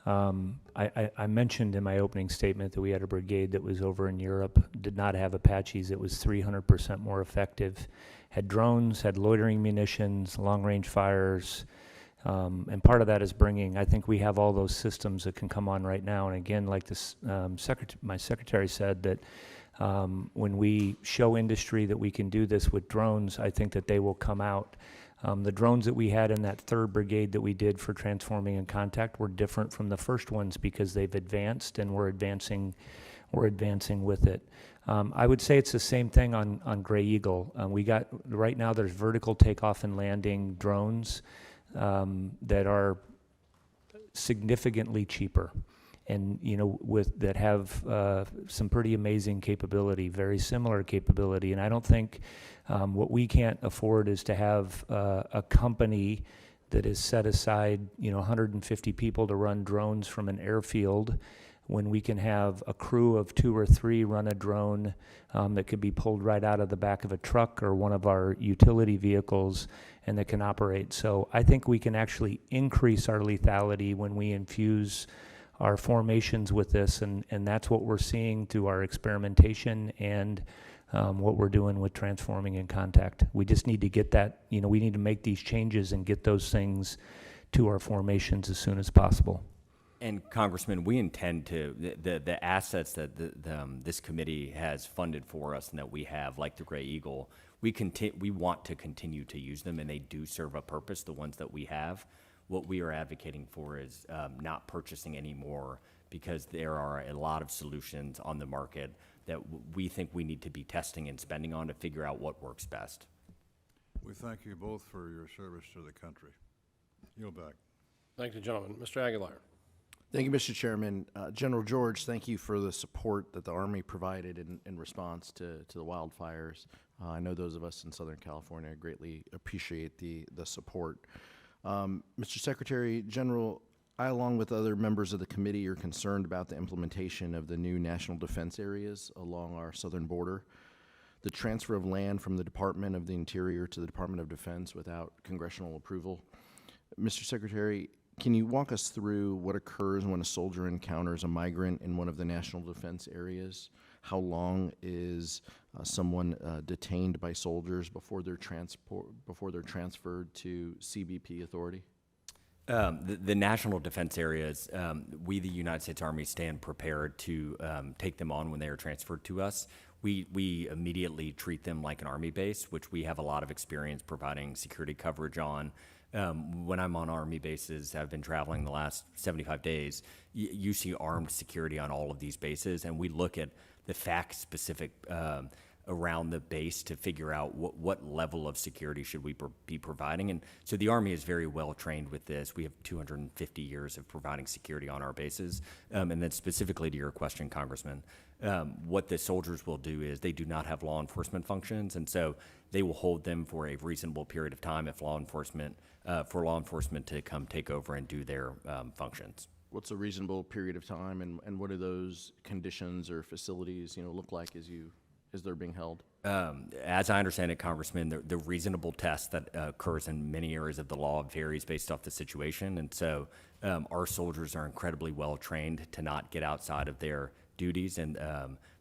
I mentioned in my opening statement that we had a brigade that was over in Europe, did not have Apaches. It was 300% more effective, had drones, had loitering munitions, long-range fires, and part of that is bringing, I think we have all those systems that can come on right now. And again, like this, my secretary said that when we show industry that we can do this with drones, I think that they will come out. The drones that we had in that 3rd Brigade that we did for transforming and contact were different from the first ones because they've advanced and we're advancing with it. I would say it's the same thing on Gray Eagle. We got, right now there's vertical takeoff and landing drones that are significantly cheaper and, you know, that have some pretty amazing capability, very similar capability. And I don't think what we can't afford is to have a company that is set aside, you know, 150 people to run drones from an airfield when we can have a crew of 2 or 3 run a drone that could be pulled right out of the back of a truck or one of our utility vehicles and that can operate. So I think we can actually increase our lethality when we infuse our formations with this, and that's what we're seeing through our experimentation and what we're doing with transforming in contact. We just need to get that, you know, we need to make these changes and get those things to our formations as soon as possible. And Congressman, we intend to, the assets that this committee has funded for us and that we have, like the Gray Eagle, we want to continue to use them, and they do serve a purpose, the ones that we have. What we are advocating for is not purchasing any more, because there are a lot of solutions on the market that we think we need to be testing and spending on to figure out what works best. We thank you both for your service to the country. Yield back. Thank you, gentlemen. Mr. Aguilar. Thank you, Mr. Chairman. General George, thank you for the support that the Army provided in response to the wildfires. I know those of us in Southern California greatly appreciate the support. Mr. Secretary General, I, along with other members of the committee, are concerned about the implementation of the new national defense areas along our southern border. The transfer of land from the Department of the Interior to the Department of Defense without congressional approval Mr. Secretary, can you walk us through what occurs when a soldier encounters a migrant in one of the national defense areas? How long is someone detained by soldiers before they're transferred to CBP authority? The national defense areas, we, the United States Army, stand prepared to take them on when they are transferred to us. We immediately treat them like an Army base, which we have a lot of experience providing security coverage on. When I'm on Army bases, I've been traveling the last 75 days, you see armed security on all of these bases, and we look at the fact-specific around the base to figure out what level of security should we be providing. And so the Army is very well trained with this. We have 250 years of providing security on our bases. And then specifically to your question, Congressman, what the soldiers will do is they do not have law enforcement functions, and so they will hold them for a reasonable period of time if for law enforcement to come take over and do their functions. What's a reasonable period of time, and what do those conditions or facilities, look like as they're being held? As I understand it, Congressman, the reasonable test that occurs in many areas of the law varies based off the situation, and so our soldiers are incredibly well trained to not get outside of their duties, and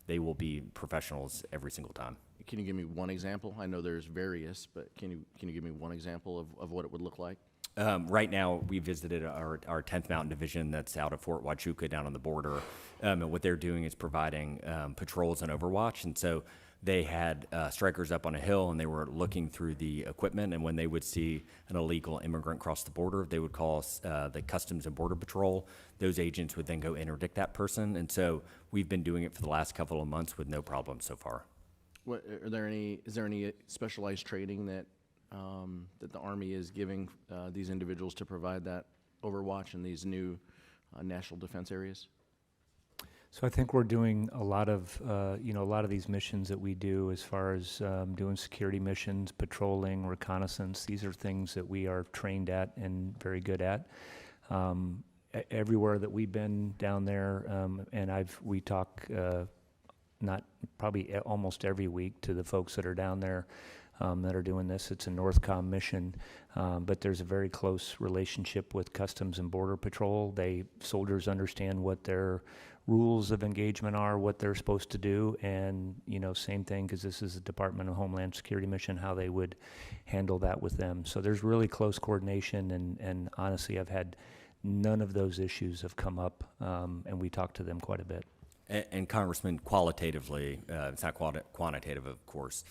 they will be professionals every single time. Can you give me one example? I know there's various, but can you give me one example of what it would look like? Right now, we visited our 10th Mountain Division that's out of Fort Huachuca down on the border, and what they're doing is providing patrols and overwatch, and so they had strikers up on a hill, and they were looking through the equipment, and when they would see an illegal immigrant cross the border, they would call the Customs and Border Patrol. Those agents would then go interdict that person, and so we've been doing it for the last couple of months with no problem so far. Is there any specialized training that the Army is giving these individuals to provide that overwatch in these new national defense areas? So I think we're doing a lot of these missions that we do as far as doing security missions, patrolling, reconnaissance. These are things that we are trained at and very good at. Everywhere that we've been down there, and we talk almost every week to the folks that are down there that are doing this. It's a NORTHCOM mission, but there's a very close relationship with Customs and Border Patrol. Soldiers understand what their rules of engagement are, what they're supposed to do, and same thing, because this is a Department of Homeland Security mission, how they would handle that with them. So there's really close coordination, and honestly, I've had none of those issues have come up, and we talk to them quite a bit. And Congressman, qualitatively, it's not quantitative, of course,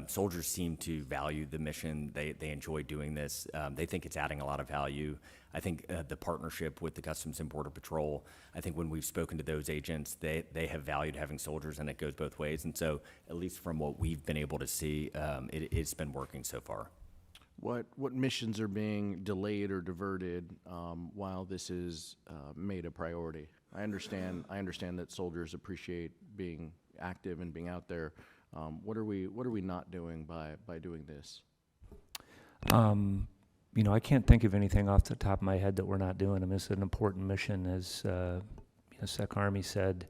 soldiers seem to value the mission. They enjoy doing this. They think it's adding a lot of value. I think the partnership with the Customs and Border Patrol, I think when we've spoken to those agents, they have valued having soldiers, and it goes both ways. And so, at least from what we've been able to see, it's been working so far. What missions are being delayed or diverted while this is made a priority? I understand that soldiers appreciate being active and being out there. What are we not doing by doing this? I can't think of anything off the top of my head that we're not doing. I mean, it's an important mission, as Sec Army said.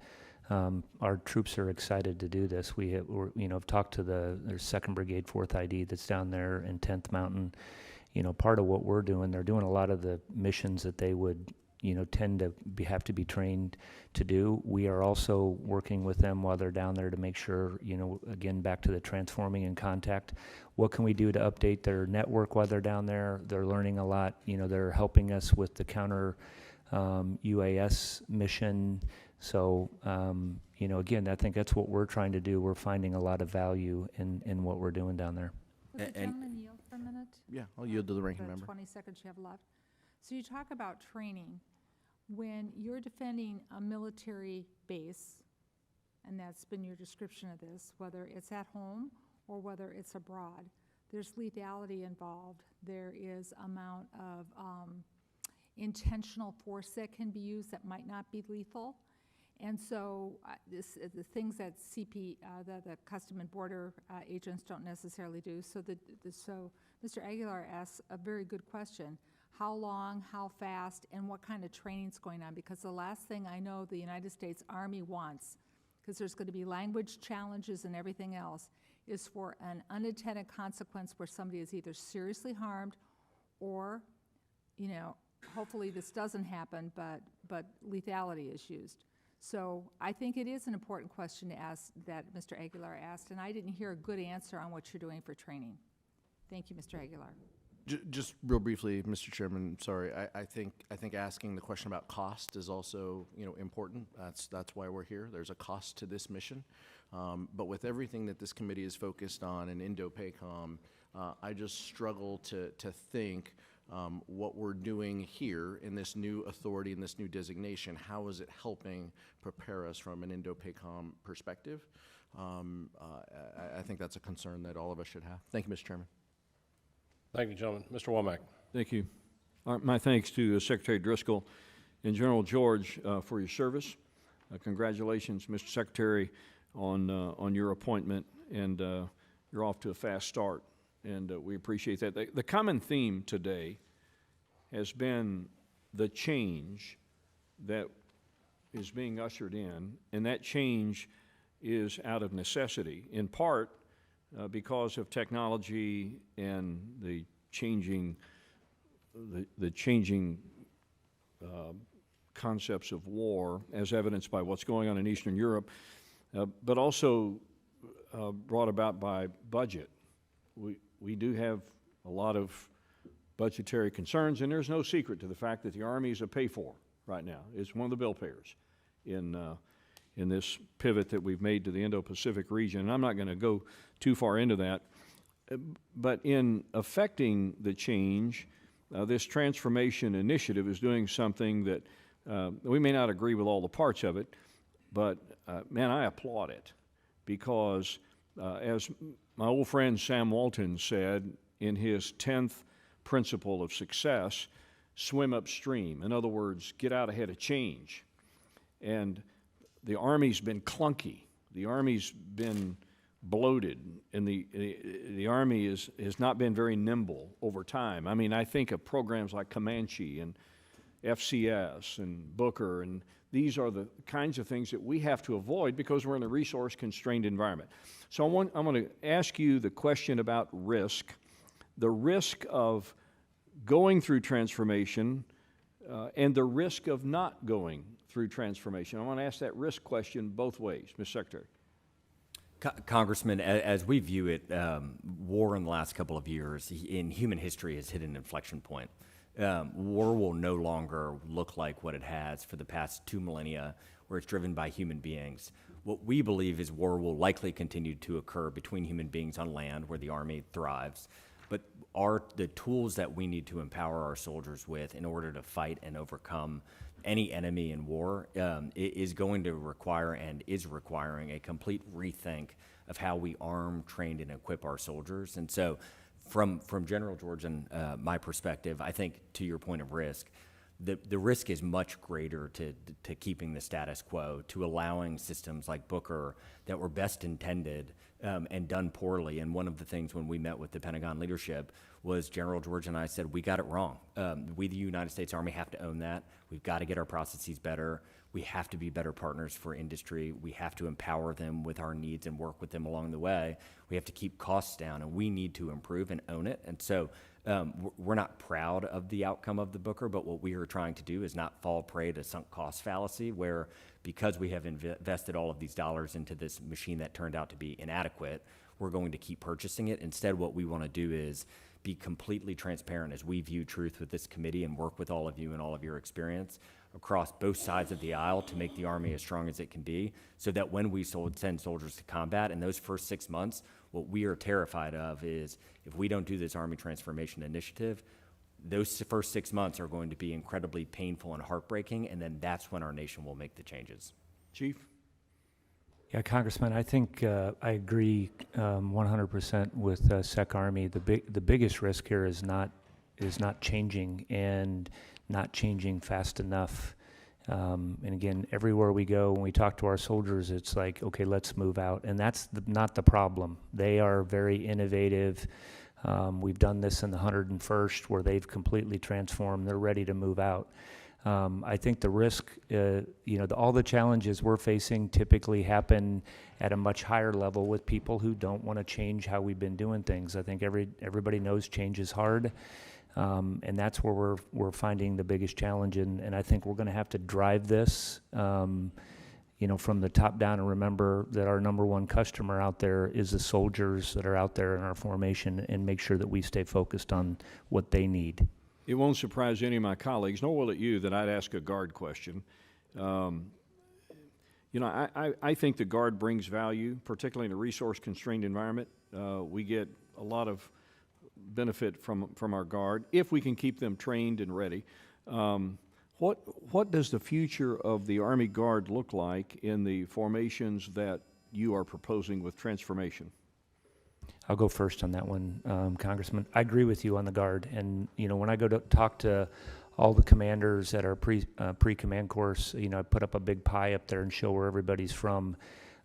Our troops are excited to do this. I've talked to there's 2nd Brigade, 4th ID that's down there in 10th Mountain. Part of what we're doing, they're doing a lot of the missions that they would tend to have to be trained to do. We are also working with them while they're down there to make sure, again, back to the transforming in contact. What can we do to update their network while they're down there? They're learning a lot. They're helping us with the counter UAS mission. So, again, I think that's what we're trying to do. We're finding a lot of value in what we're doing down there. Would the gentleman yield for a minute? Yeah, I'll yield to the ranking member. 20 seconds you have left. So you talk about training. When you're defending a military base, and that's been your description of this, whether it's at home or whether it's abroad, there's lethality involved. There is amount of intentional force that can be used that might not be lethal. And so the things that the Custom and Border agents don't necessarily do. So Mr. Aguilar asks a very good question. How long, how fast, and what kind of training's going on? Because the last thing I know the United States Army wants, because there's going to be language challenges and everything else, is for an unintended consequence where somebody is either seriously harmed or you know, hopefully this doesn't happen, but lethality is used. So I think it is an important question to ask that Mr. Aguilar asked, and I didn't hear a good answer on what you're doing for training. Thank you, Mr. Aguilar. Just real briefly, Mr. Chairman, sorry, I think asking the question about cost is also, you know, important. That's why we're here. There's a cost to this mission. But with everything that this committee is focused on in Indo-PACOM, I just struggle to think what we're doing here in this new authority, in this new designation, how is it helping prepare us from an Indo-PACOM perspective? I think that's a concern that all of us should have. Thank you, Mr. Chairman. Thank you, gentlemen. Mr. Womack. Thank you. My thanks to Secretary Driscoll and General George for your service. Congratulations, Mr. Secretary, on your appointment, and you're off to a fast start, and we appreciate that. The common theme today has been the change that is being ushered in, and that change is out of necessity, in part because of technology and the changing concepts of war, as evidenced by what's going on in Eastern Europe, but also brought about by budget. We do have a lot of budgetary concerns, and there's no secret to the fact that the Army is a pay-for right now. It's one of the bill payers in this pivot that we've made to the Indo-Pacific region. And I'm not going to go too far into that. But in affecting the change, this transformation initiative is doing something that we may not agree with all the parts of it, but man, I applaud it, because as my old friend Sam Walton said in his 10th principle of success, swim upstream. In other words, get out ahead of change. And the Army's been clunky. The Army's been bloated, and the Army has not been very nimble over time. I mean, I think of programs like Comanche and FCS and Booker, and these are the kinds of things that we have to avoid because we're in a resource-constrained environment. So I'm going to ask you the question about risk, the risk of going through transformation and the risk of not going through transformation. I want to ask that risk question both ways, Mr. Secretary. Congressman, as we view it, war in the last couple of years in human history has hit an inflection point. War will no longer look like what it has for the past 2 millennia, where it's driven by human beings. What we believe is war will likely continue to occur between human beings on land, where the Army thrives, but the tools that we need to empower our soldiers with in order to fight and overcome any enemy in war is going to require and is requiring a complete rethink of how we arm, train, and equip our soldiers. And so from General George and my perspective, I think to your point of risk, the risk is much greater to keeping the status quo, to allowing systems like Booker that were best intended and done poorly. And one of the things when we met with the Pentagon leadership was General George and I said, we got it wrong. We, the United States Army, have to own that. We've got to get our processes better. We have to be better partners for industry. We have to empower them with our needs and work with them along the way. We have to keep costs down, and we need to improve and own it. And so we're not proud of the outcome of the Booker, but what we are trying to do is not fall prey to sunk cost fallacy, where because we have invested all of these dollars into this machine that turned out to be inadequate, we're going to keep purchasing it. Instead, what we want to do is be completely transparent as we view truth with this committee and work with all of you and all of your experience across both sides of the aisle to make the Army as strong as it can be, so that when we send soldiers to combat in those first 6 months, what we are terrified of is if we don't do this Army Transformation Initiative, those first 6 months are going to be incredibly painful and heartbreaking, and then that's when our nation will make the changes. Chief? Yeah, Congressman, I think I agree 100% with Sec Army. The biggest risk here is not changing, and not changing fast enough. And again, everywhere we go, when we talk to our soldiers, it's like, okay, let's move out. And that's not the problem. They are very innovative. We've done this in the 101st, where they've completely transformed. They're ready to move out. I think the risk, all the challenges we're facing typically happen at a much higher level with people who don't want to change how we've been doing things. I think everybody knows change is hard. And that's where we're finding the biggest challenge, and I think we're going to have to drive this, from the top down, and remember that our number one customer out there is the soldiers that are out there in our formation, and make sure that we stay focused on what they need. It won't surprise any of my colleagues, nor will it you, that I'd ask a Guard question. I think the Guard brings value, particularly in a resource-constrained environment. We get a lot of benefit from our Guard if we can keep them trained and ready. What does the future of the Army Guard look like in the formations that you are proposing with transformation? I'll go first on that one, Congressman. I agree with you on the Guard, and when I go to talk to all the commanders at our pre-command course, I put up a big pie up there and show where everybody's from,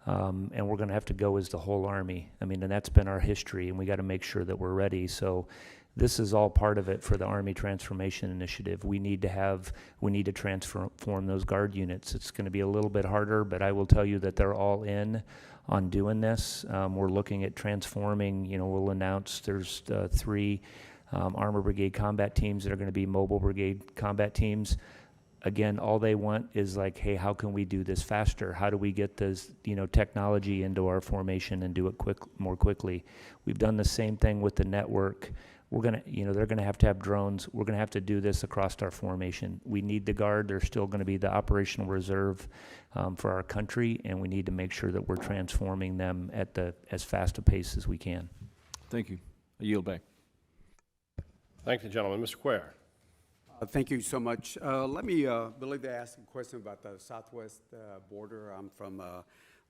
and we're going to have to go as the whole Army. I mean, and that's been our history, and we got to make sure that we're ready. So this is all part of it for the Army Transformation Initiative. We need to transform those Guard units. It's going to be a little bit harder, but I will tell you that they're all in on doing this. We're looking at transforming, we'll announce there's 3 Armor Brigade combat teams that are going to be mobile brigade combat teams. Again, all they want is like, hey, how can we do this faster? How do we get this, technology into our formation and do it more quickly? We've done the same thing with the network. We're going to, they're going to have drones. We're going to have to do this across our formation. We need the Guard. They're still going to be the operational reserve for our country, and we need to make sure that we're transforming them at as fast a pace as we can. Thank you. I yield back. Thank you, gentlemen. Mr. Cuellar. Thank you so much. Let me, believe they asked a question about the southwest border. I'm from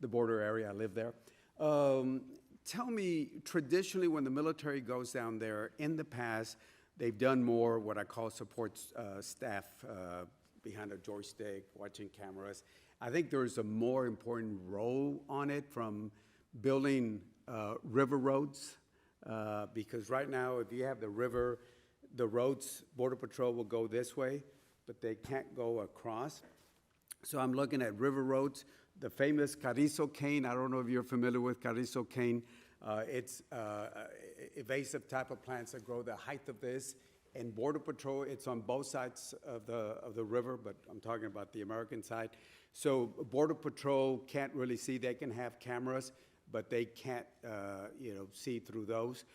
the border area. I live there. Tell me, traditionally, when the military goes down there, in the past, they've done more what I call support staff behind a joystick, watching cameras. I think there's a more important role on it from building river roads, because right now, if you have the river, the roads, Border Patrol will go this way, but they can't go across. So I'm looking at river roads. The famous Carrizo cane, I don't know if you're familiar with Carrizo cane. It's invasive type of plants that grow the height of this. And Border Patrol, it's on both sides of the river, but I'm talking about the American side. So Border Patrol can't really see. They can have cameras, but they can't, see through those.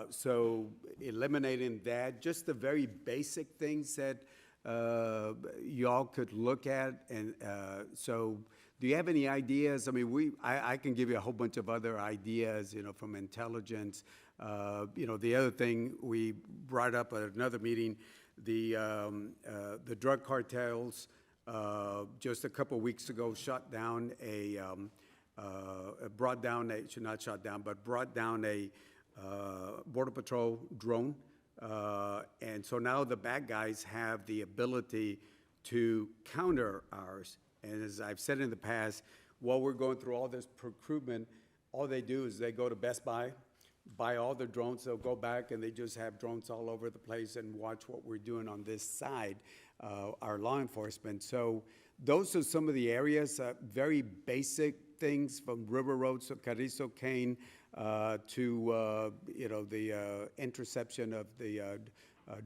So eliminating that, just the very basic things that y'all could look at. And so do you have any ideas? I mean, I can give you a whole bunch of other ideas, from intelligence. The other thing we brought up at another meeting, the drug cartels just a couple weeks ago brought down a Border Patrol drone. And so now the bad guys have the ability to counter ours. And as I've said in the past, while we're going through all this procurement, all they do is they go to Best Buy, buy all the drones, they'll go back and they just have drones all over the place and watch what we're doing on this side, our law enforcement. So those are some of the areas, very basic things from river roads to Carrizo cane, to the interception of the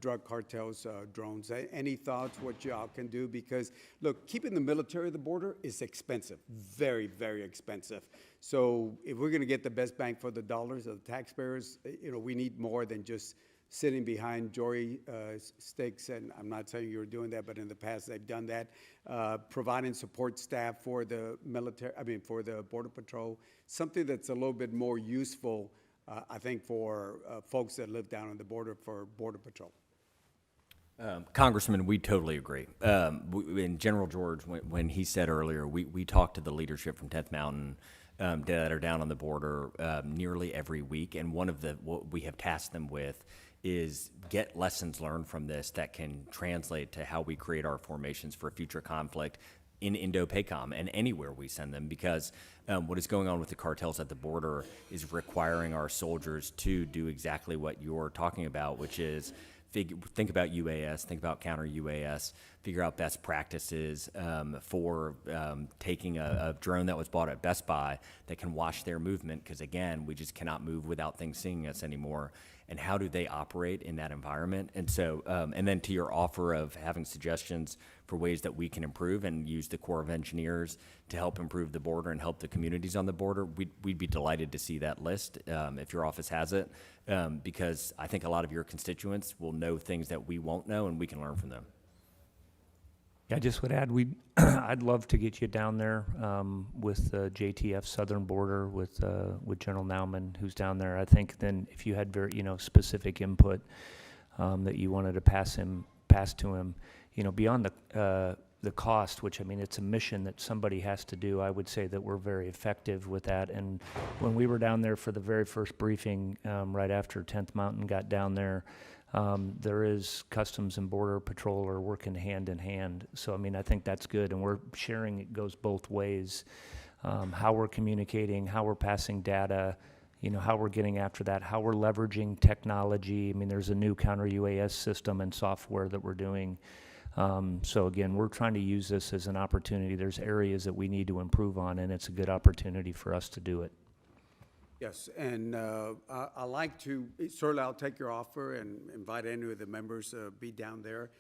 drug cartels drones. Any thoughts what y'all can do? Because look, keeping the military at the border is expensive, very, very expensive. So if we're going to get the best bang for the dollars of the taxpayers, we need more than just sitting behind joy sticks. And I'm not saying you're doing that, but in the past they've done that. Providing support staff for the military, for the Border Patrol, something that's a little bit more useful, I think, for folks that live down on the border for Border Patrol. Congressman, we totally agree. And General George, when he said earlier, we talked to the leadership from 10th Mountain that are down on the border nearly every week. And what we have tasked them with is get lessons learned from this that can translate to how we create our formations for future conflict in Indo-PACOM and anywhere we send them, because what is going on with the cartels at the border is requiring our soldiers to do exactly what you're talking about, which is think about UAS, think about counter UAS, figure out best practices for taking a drone that was bought at Best Buy that can watch their movement, because again, we just cannot move without things seeing us anymore. And how do they operate in that environment? And so, and then to your offer of having suggestions for ways that we can improve and use the Corps of Engineers to help improve the border and help the communities on the border, we'd be delighted to see that list if your office has it, because I think a lot of your constituents will know things that we won't know, and we can learn from them. Yeah, I just would add, I'd love to get you down there with JTF Southern Border with General Nauman, who's down there. I think then if you had very specific input that you wanted to pass to him, beyond the cost, which I mean it's a mission that somebody has to do. I would say that we're very effective with that. And when we were down there for the very first briefing, right after 10th Mountain got down there. There is Customs and Border Patrol are working hand in hand. So, I mean, I think that's good. And we're sharing, it goes both ways. How we're communicating, how we're passing data, how we're getting after that, how we're leveraging technology. I mean, there's a new counter-UAS system and software that we're doing. So, again, we're trying to use this as an opportunity. There's areas that we need to improve on, and it's a good opportunity for us to do it. Yes, and I like to, certainly I'll take your offer and invite any of the members to be down there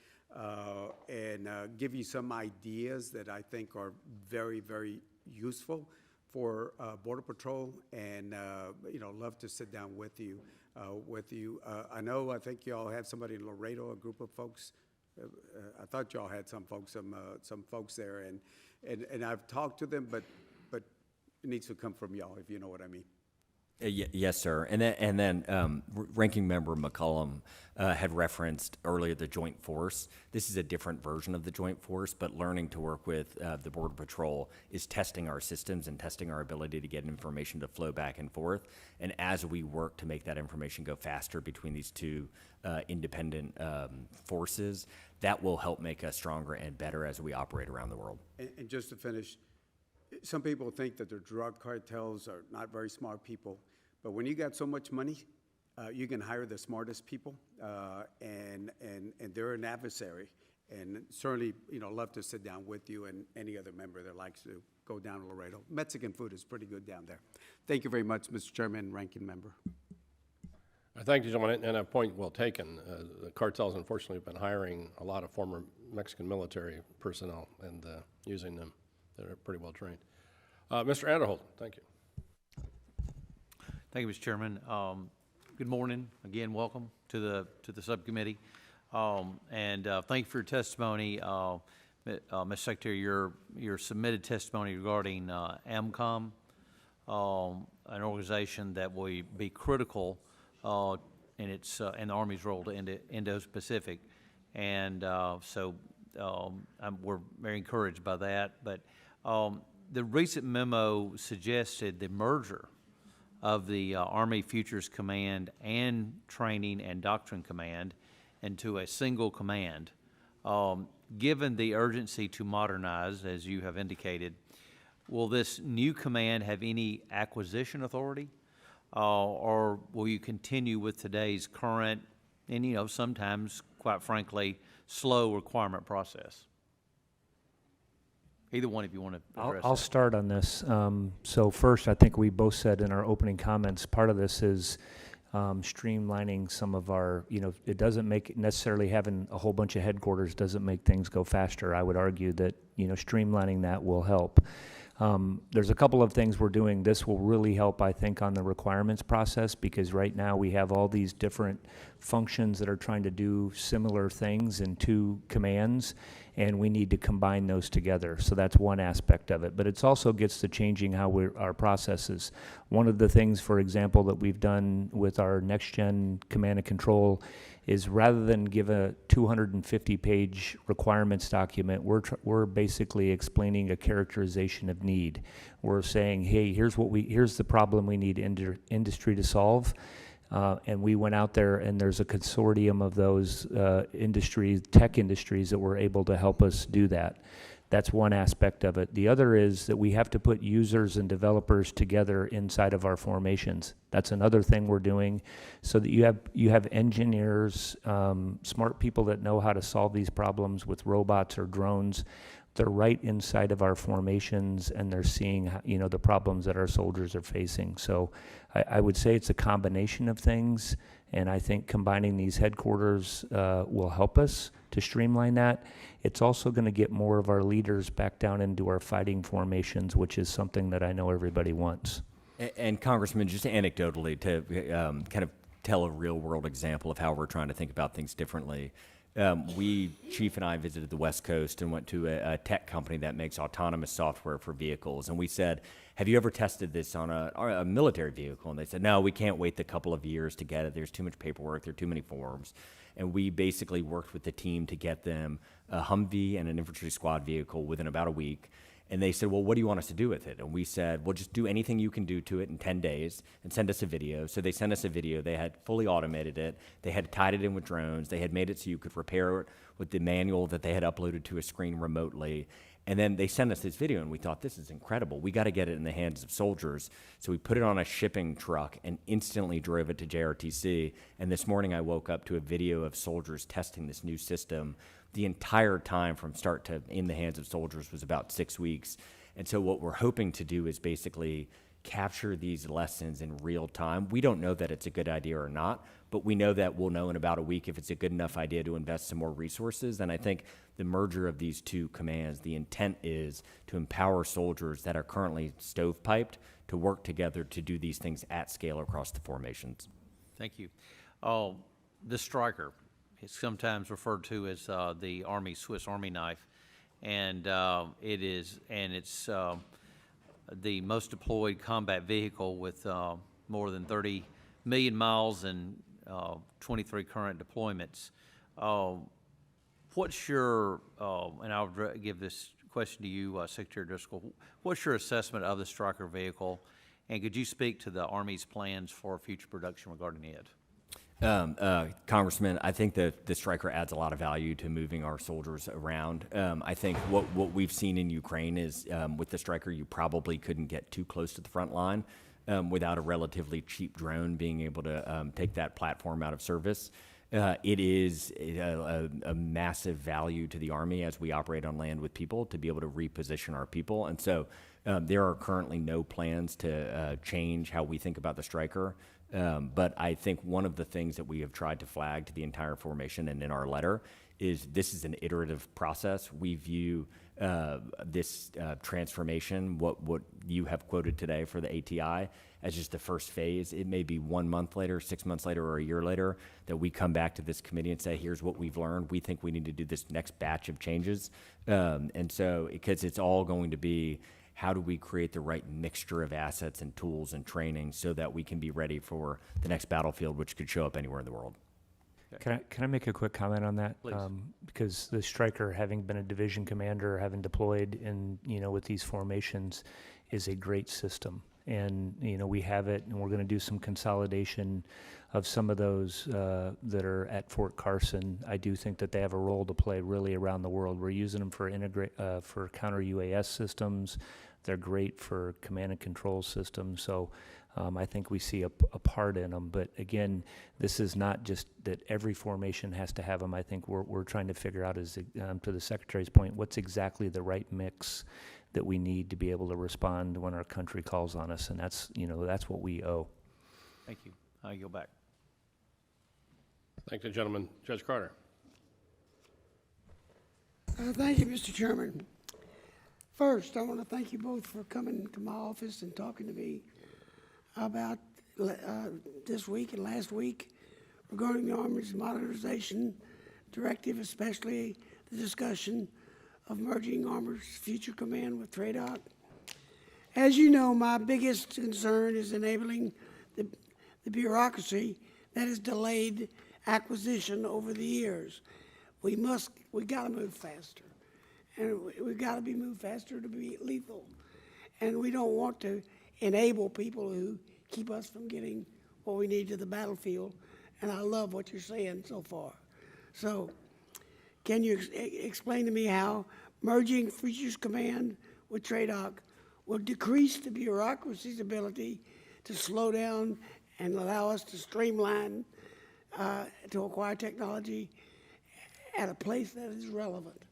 and give you some ideas that I think are very, very useful for Border Patrol, and love to sit down with you. I think you all have somebody in Laredo, a group of folks. I thought y'all had some folks there, and I've talked to them, but it needs to come from y'all, if you know what I mean. Yes, sir. And then Ranking Member McCollum had referenced earlier the Joint Force. This is a different version of the Joint Force, but learning to work with the Border Patrol is testing our systems and testing our ability to get information to flow back and forth. And as we work to make that information go faster between these two independent forces, that will help make us stronger and better as we operate around the world. And just to finish, some people think that the drug cartels are not very smart people, but when you got so much money, you can hire the smartest people, and they're an adversary. And certainly, love to sit down with you and any other member that likes to go down to Laredo. Mexican food is pretty good down there. Thank you very much, Mr. Chairman and Ranking Member. Thank you, gentlemen, and a point well taken. The cartels, unfortunately, have been hiring a lot of former Mexican military personnel and using them. That are pretty well trained. Mr. Anderholt, thank you. Thank you, Mr. Chairman. Good morning. Again, welcome to the subcommittee. And thank you for your testimony. Ms. Secretary, your submitted testimony regarding AMCOM, an organization that will be critical in the Army's role to Indo-Pacific. And we're very encouraged by that. But the recent memo suggested the merger of the Army Futures Command and Training and Doctrine Command into a single command. Given the urgency to modernize, as you have indicated, will this new command have any acquisition authority? Or will you continue with today's current and, sometimes, quite frankly, slow requirement process? Either one, if you want to address I'll that. start on this. So first, I think we both said in our opening comments, part of this is streamlining some of our, it doesn't make, necessarily having a whole bunch of headquarters doesn't make things go faster. I would argue that, streamlining that will help. There's a couple of things we're doing. This will really help, I think, on the requirements process, because right now we have all these different functions that are trying to do similar things in two commands, and we need to combine those together. So that's one aspect of it. But it also gets to changing how our processes. One of the things, for example, that we've done with our next-gen command and control is rather than give a 250-page requirements document, we're basically explaining a characterization of need. We're saying, hey, here's the problem we need industry to solve. And we went out there, and there's a consortium of those tech industries that were able to help us do that. That's one aspect of it. The other is that we have to put users and developers together inside of our formations. That's another thing we're doing, so that you have engineers, smart people that know how to solve these problems with robots or drones. They're right inside of our formations, and they're seeing, the problems that our soldiers are facing. So I would say it's a combination of things, and I think combining these headquarters will help us to streamline that. It's also going to get more of our leaders back down into our fighting formations, which is something that I know everybody wants. And Congressman, just anecdotally to kind of tell a real-world example of how we're trying to think about things differently. Chief and I visited the West Coast and went to a tech company that makes autonomous software for vehicles. And we said, have you ever tested this on a military vehicle? And they said, no, we can't wait the couple of years to get it. There's too much paperwork. There are too many forms. And we basically worked with the team to get them a Humvee and an infantry squad vehicle within about a week. And they said, well, what do you want us to do with it? And we said, well, just do anything you can do to it in 10 days and send us a video. So they sent us a video. They had fully automated it. They had tied it in with drones. They had made it so you could repair it with the manual that they had uploaded to a screen remotely. And then they sent us this video, and we thought, this is incredible. We got to get it in the hands of soldiers. So we put it on a shipping truck and instantly drove it to JRTC. And this morning I woke up to a video of soldiers testing this new system. The entire time from start to in the hands of soldiers was about 6 weeks. And so what we're hoping to do is basically capture these lessons in real time. We don't know that it's a good idea or not, but we know that we'll know in about a week if it's a good enough idea to invest some more resources. And I think the merger of these two commands, the intent is to empower soldiers that are currently stovepiped to work together to do these things at scale across the formations. Thank you. The Striker is sometimes referred to as the Army Swiss Army knife, and it's the most deployed combat vehicle with more than 30 million miles and 23 current deployments. What's your, and I'll give this question to you, Secretary Driscoll, what's your assessment of the Striker vehicle, and could you speak to the Army's plans for future production regarding it? Congressman, I think that the Striker adds a lot of value to moving our soldiers around. I think what we've seen in Ukraine is with the Striker, you probably couldn't get too close to the front line without a relatively cheap drone being able to take that platform out of service. It is a massive value to the Army as we operate on land with people to be able to reposition our people. And so there are currently no plans to change how we think about the Striker. But I think one of the things that we have tried to flag to the entire formation and in our letter is this is an iterative process. We view this transformation, what you have quoted today for the ATI, as just the first phase. It may be 1 month later, 6 months later, or a year later that we come back to this committee and say, here's what we've learned. We think we need to do this next batch of changes. And so, because it's all going to be, how do we create the right mixture of assets and tools and training so that we can be ready for the next battlefield, which could show up anywhere in the world? Can I make a quick comment on that? Please. Because the Striker, having been a division commander, having deployed in, with these formations, is a great system. And, we have it, and we're going to do some consolidation of some of those that are at Fort Carson. I do think that they have a role to play really around the world. We're using them for for counter UAS systems. They're great for command and control systems. So I think we see a part in them. But again, this is not just that every formation has to have them. I think we're trying to figure out, is to the Secretary's point, what's exactly the right mix that we need to be able to respond when our country calls on us, and that's what we owe. Thank you. I yield back. Thank the gentleman. Judge Carter. Thank you, Mr. Chairman. First, I want to thank you both for coming to my office and talking to me about this week and last week regarding the Army's modernization directive, especially the discussion of merging Army's future command with TRADOC. As you know, my biggest concern is enabling the bureaucracy that has delayed acquisition over the years. We got to move faster, and we've got to be moved faster to be lethal. And we don't want to enable people who keep us from getting what we need to the battlefield. And I love what you're saying so far. So, can you explain to me how Merging Futures Command with TRADOC will decrease the bureaucracy's ability to slow down and allow us to streamline to acquire technology at a place that is relevant.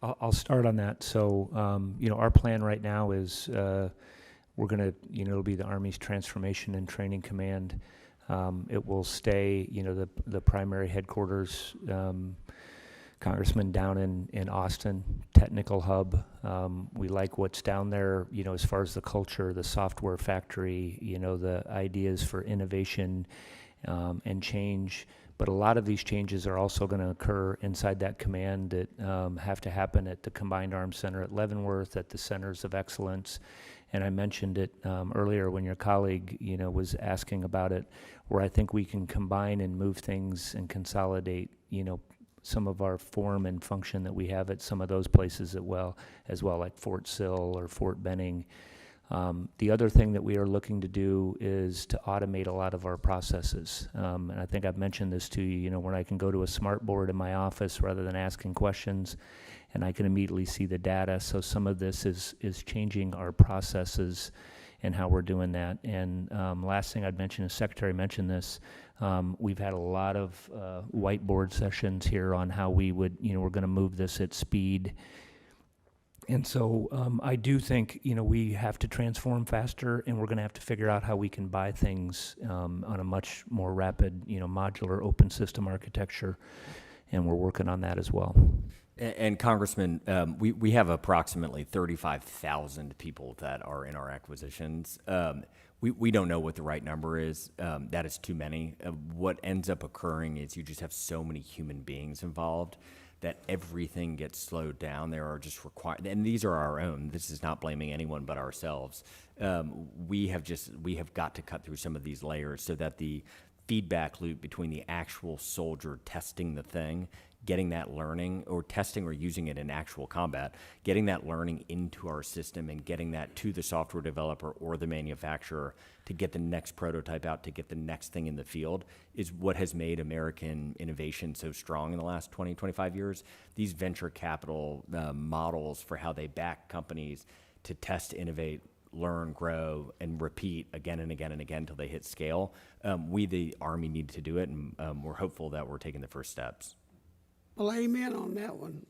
I'll start on that. So, our plan right now is we're going to, it'll be the Army's Transformation and Training Command. It will stay, the primary headquarters, Congressman, down in Austin, technical hub. We like what's down there, as far as the culture, the software factory, the ideas for innovation and change. But a lot of these changes are also going to occur inside that command that have to happen at the Combined Arms Center at Leavenworth, at the Centers of Excellence. And I mentioned it earlier when your colleague, was asking about it, where I think we can combine and move things and consolidate, some of our form and function that we have at some of those places as well, like Fort Sill or Fort Benning. The other thing that we are looking to do is to automate a lot of our processes. And I think I've mentioned this to you, when I can go to a smart board in my office rather than asking questions, and I can immediately see the data. So some of this is changing our processes and how we're doing that. And last thing I'd mention, as Secretary mentioned this, we've had a lot of whiteboard sessions here on how we would, we're going to move this at speed. And so I do think, we have to transform faster, and we're going to have to figure out how we can buy things on a much more rapid, modular open system architecture, and we're working on that as well. And Congressman, we have approximately 35,000 people that are in our acquisitions. We don't know what the right number is. That is too many. What ends up occurring is you just have so many human beings involved that everything gets slowed down. There are just required, and these are our own. This is not blaming anyone but ourselves. We have got to cut through some of these layers so that the feedback loop between the actual soldier testing the thing, getting that learning, or testing or using it in actual combat, getting that learning into our system and getting that to the software developer or the manufacturer to get the next prototype out, to get the next thing in the field, is what has made American innovation so strong in the last 20, 25 years. These venture capital models for how they back companies to test, innovate, learn, grow, and repeat again and again and again until they hit scale. We, the Army, need to do it, and we're hopeful that we're taking the first steps. Well, amen on that one.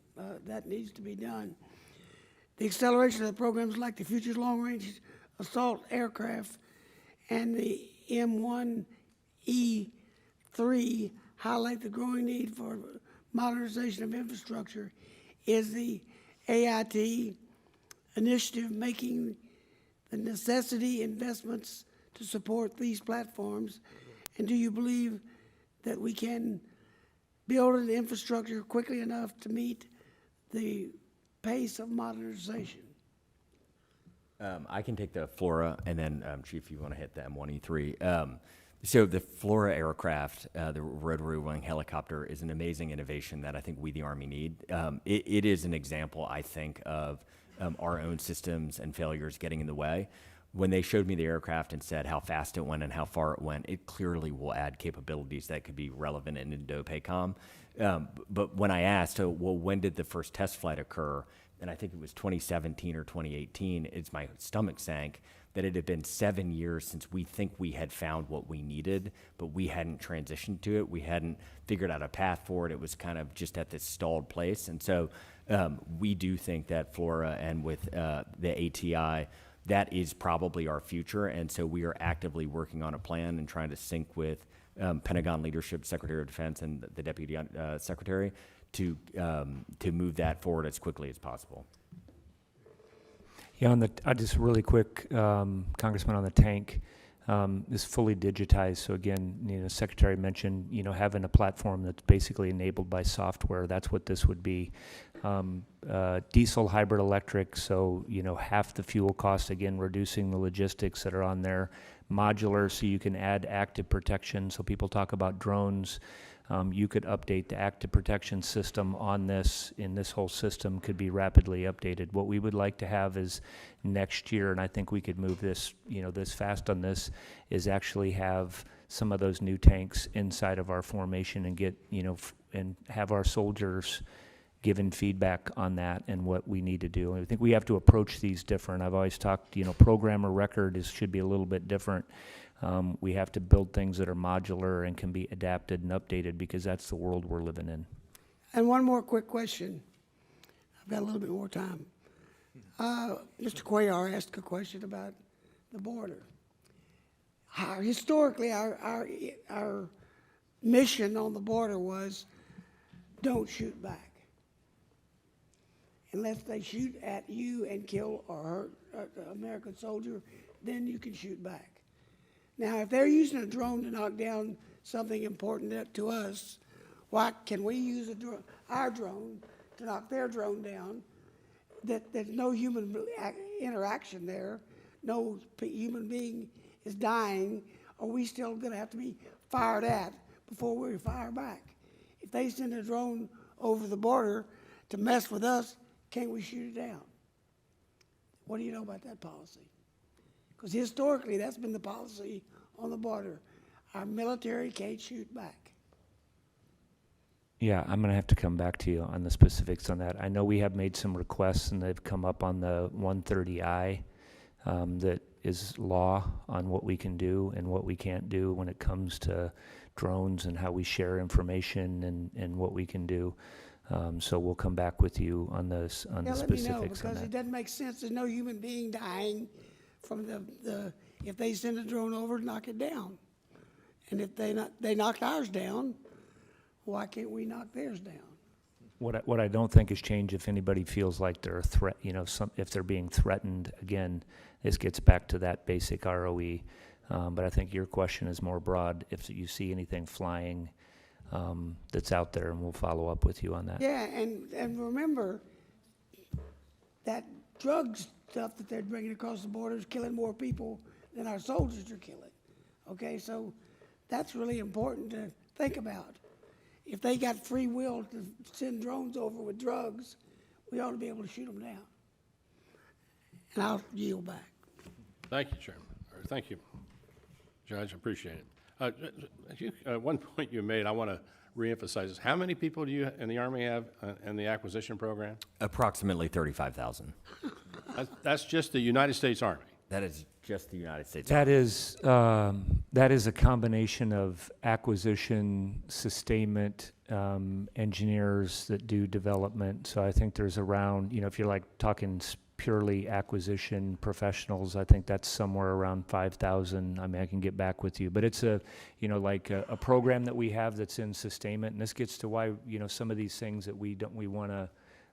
That needs to be done. The acceleration of the programs like the Futures Long Range Assault Aircraft and the M1E3 highlight the growing need for modernization of infrastructure. Is the AIT initiative making the necessity investments to support these platforms? And do you believe that we can build an infrastructure quickly enough to meet the pace of modernization? I can take the Flora, and then Chief, you want to hit the M1E3. So the Flora aircraft, the rotary wing helicopter, is an amazing innovation that I think we, the Army, need. It is an example, I think, of our own systems and failures getting in the way. When they showed me the aircraft and said how fast it went and how far it went, it clearly will add capabilities that could be relevant in Indo-PACOM. But when I asked, well, when did the first test flight occur? And I think it was 2017 or 2018, my stomach sank that it had been 7 years since we think we had found what we needed, but we hadn't transitioned to it. We hadn't figured out a path for it. It was kind of just at this stalled place. And so we do think that Flora and with the ATI, that is probably our future. And so we are actively working on a plan and trying to sync with Pentagon leadership, Secretary of Defense, and the Deputy Secretary to move that forward as quickly as possible. Yeah, just really quick, Congressman, on the tank, is fully digitized. So again, Secretary mentioned, having a platform that's basically enabled by software. That's what this would be. Diesel, hybrid, electric. So half the fuel cost. Again, reducing the logistics that are on there. Modular, so you can add active protection. So people talk about drones. You could update the active protection system on this, and this whole system could be rapidly updated. What we would like to have is next year, and I think we could move this, this fast on this, is actually have some of those new tanks inside of our formation and get, and have our soldiers given feedback on that and what we need to do. And I think we have to approach these different. I've always talked, program or record should be a little bit different. We have to build things that are modular and can be adapted and updated because that's the world we're living in. And one more quick question. I've got a little bit more time. Mr. Cuellar asked a question about the border. Historically, our mission on the border was don't shoot back. Unless they shoot at you and kill or hurt an American soldier, then you can shoot back. Now, if they're using a drone to knock down something important to us, why can we use our drone to knock their drone down? There's no human interaction there. No human being is dying. Are we still going to have to be fired at before we fire back? If they send a drone over the border to mess with us, can't we shoot it down? What do you know about that policy? Because historically, that's been the policy on the border. Our military can't shoot back. Yeah, I'm going to have to come back to you on the specifics on that. I know we have made some requests, and they've come up on the 130I that is law on what we can do and what we can't do when it comes to drones and how we share information and what we can do. So we'll come back with you on the specifics on that. Let me know, because it doesn't make sense. There's no human being dying from if they send a drone over to knock it down. And if they knocked ours down, why can't we knock theirs down? What I don't think has changed, if anybody feels like they're a threat, if they're being threatened, again, this gets back to that basic ROE. But I think your question is more broad. If you see anything flying that's out there, and we'll follow up with you on that. Yeah, and remember that drug stuff that they're bringing across the border is killing more people than our soldiers are killing. Okay, so that's really important to think about. If they got free will to send drones over with drugs, we ought to be able to shoot them down. And I'll yield back. Thank you, Chairman. Or thank you, Judge. I appreciate it. One point you made, I want to reemphasize this. How many people do you in the Army have in the acquisition program? Approximately 35,000. That's just the United States Army. That is just the United States. That is a combination of acquisition, sustainment, engineers that do development. So I think there's around, if you're like talking purely acquisition professionals, I think that's somewhere around 5,000. I mean, I can get back with you, but it's a program that we have that's in sustainment, and this gets to why some of these things that we want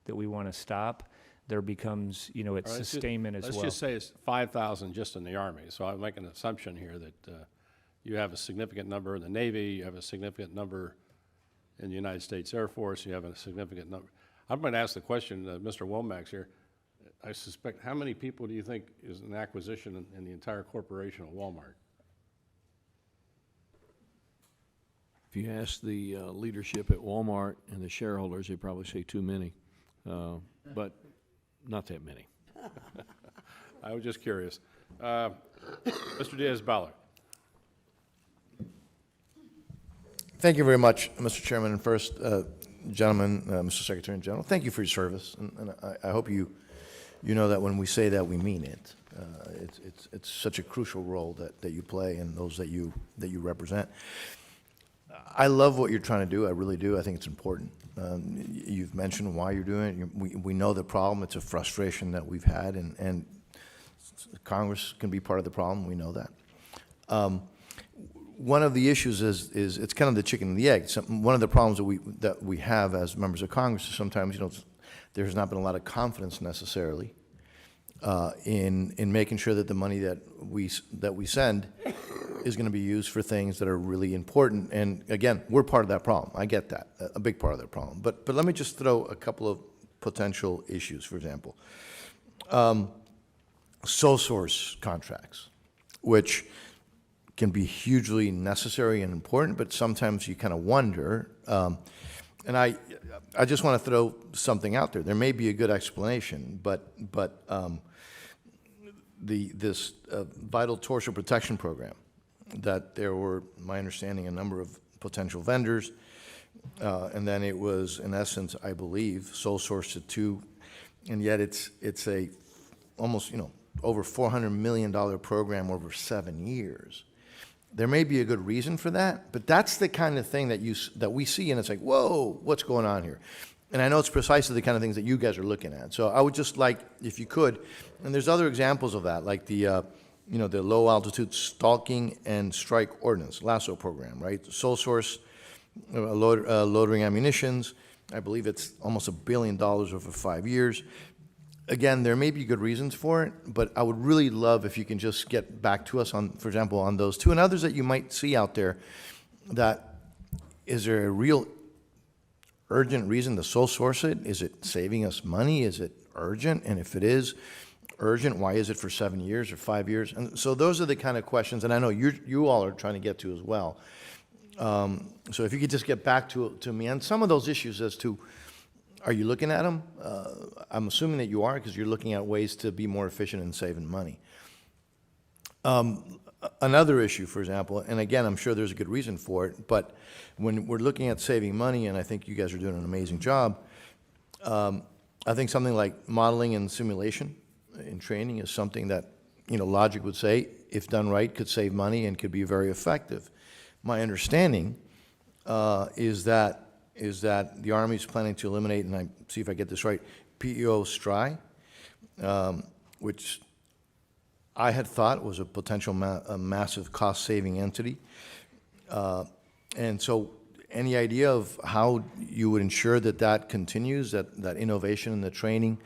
to stop. There becomes, it's sustainment as well. Let's just say it's 5,000 just in the Army. So I'm making an assumption here that you have a significant number in the Navy, you have a significant number in the United States Air Force, you have a significant number. I'm going to ask the question, Mr. Womack's here. I suspect, how many people do you think is an acquisition in the entire corporation of Walmart? If you ask the leadership at Walmart and the shareholders, they probably say too many, but not that many. I was just curious. Mr. Diaz-Balart. Thank you very much, Mr. Chairman. And first, gentlemen, Mr. Secretary in General, thank you for your service. And I hope you know that when we say that, we mean it. It's such a crucial role that you play and those that you represent. I love what you're trying to do. I really do. I think it's important. You've mentioned why you're doing it. We know the problem. It's a frustration that we've had, and Congress can be part of the problem. We know that. One of the issues is it's kind of the chicken and the egg. One of the problems that we have as members of Congress is sometimes there's not been a lot of confidence necessarily in making sure that the money that we send is going to be used for things that are really important. And again, we're part of that problem. I get that, a big part of that problem. But let me just throw a couple of potential issues. For example, sole source contracts, which can be hugely necessary and important, but sometimes you kind of wonder. And I just want to throw something out there. There may be a good explanation, but this vital torso protection program, that there were, my understanding, a number of potential vendors And then it was, in essence, I believe, sole sourced to 2, and yet it's a almost, over $400 million program over 7 years. There may be a good reason for that, but that's the kind of thing that we see, and it's like, whoa, what's going on here? And I know it's precisely the kind of things that you guys are looking at. So I would just like, if you could, and there's other examples of that, like the low altitude stalking and strike ordnance, LASSO program, right? Sole source, loitering ammunitions. I believe it's almost $1 billion over 5 years. Again, there may be good reasons for it, but I would really love if you can just get back to us on, for example, on those two and others that you might see out there. That is there a real urgent reason to sole source it? Is it saving us money? Is it urgent? And if it is urgent, why is it for 7 years or 5 years? And so those are the kind of questions, and I know you all are trying to get to as well. So if you could just get back to me on some of those issues as to, are you looking at them? I'm assuming that you are, because you're looking at ways to be more efficient and saving money. Another issue, for example, and again, I'm sure there's a good reason for it, but when we're looking at saving money, and I think you guys are doing an amazing job, I think something like modeling and simulation in training is something that, logic would say, if done right, could save money and could be very effective. My understanding is that the Army is planning to eliminate, and I see if I get this right, PEO STRI, which I had thought was a potential massive cost-saving entity. And so any idea of how you would ensure that continues, that innovation and the training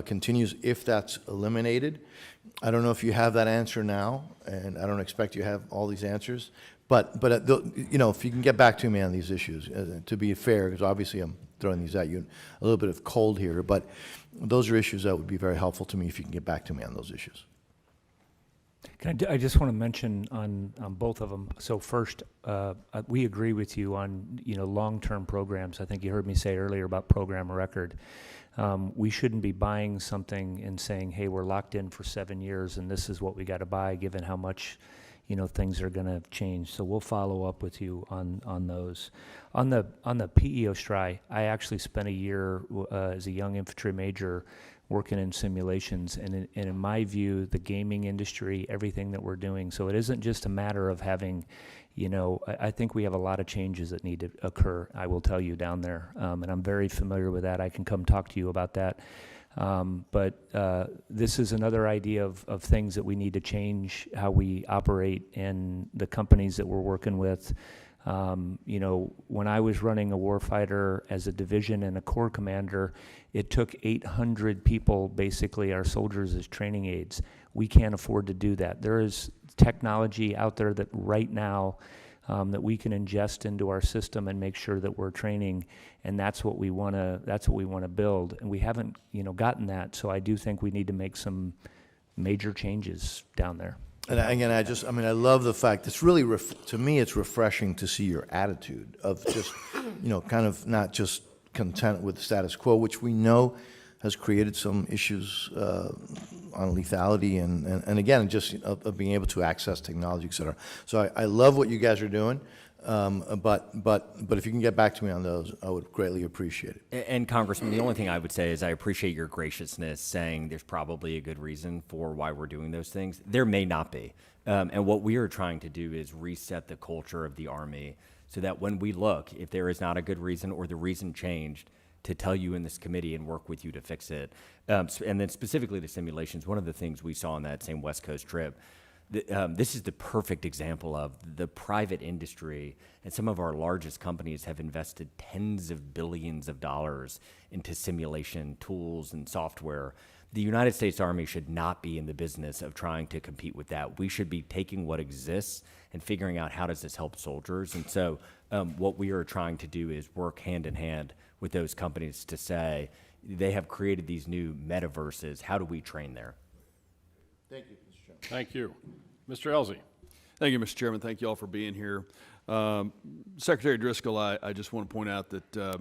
continues if that's eliminated? I don't know if you have that answer now, and I don't expect you have all these answers, but if you can get back to me on these issues, to be fair, because obviously I'm throwing these at you a little bit of cold here, but those are issues that would be very helpful to me if you can get back to me on those issues. I just want to mention on both of them. So first, we agree with you on long-term programs. I think you heard me say earlier about program of record. We shouldn't be buying something and saying, hey, we're locked in for 7 years and this is what we got to buy, given how much things are going to change. So we'll follow up with you on those. On the PEO STRI, I actually spent a year as a young infantry major working in simulations, and in my view, the gaming industry, everything that we're doing. So it isn't just a matter of having, I think we have a lot of changes that need to occur, I will tell you, down there. And I'm very familiar with that. I can come talk to you about that. But this is another idea of things that we need to change how we operate in the companies that we're working with. When I was running a warfighter as a division and a corps commander, it took 800 people, basically our soldiers, as training aides. We can't afford to do that. There is technology out there that right now that we can ingest into our system and make sure that we're training, and that's what we want to build. And we haven't, gotten that. So I do think we need to make some major changes down there. And again, I love the fact, it's really, to me, it's refreshing to see your attitude of just, kind of not just content with the status quo, which we know has created some issues on lethality and again, just of being able to access technology, et cetera. So I love what you guys are doing, but if you can get back to me on those, I would greatly appreciate it. And Congressman, the only thing I would say is I appreciate your graciousness saying there's probably a good reason for why we're doing those things. There may not be. And what we are trying to do is reset the culture of the Army so that when we look, if there is not a good reason or the reason changed, to tell you in this committee and work with you to fix it. And then specifically the simulations, one of the things we saw on that same West Coast trip, this is the perfect example of the private industry, and some of our largest companies have invested tens of billions of dollars into simulation tools and software. The United States Army should not be in the business of trying to compete with that. We should be taking what exists and figuring out how does this help soldiers. And so what we are trying to do is work hand in hand with those companies to say they have created these new metaverses. How do we train there? Thank you, Mr. Chairman. Thank you. Mr. Elzey. Thank you, Mr. Chairman. Thank you all for being here. Secretary Driscoll, I just want to point out that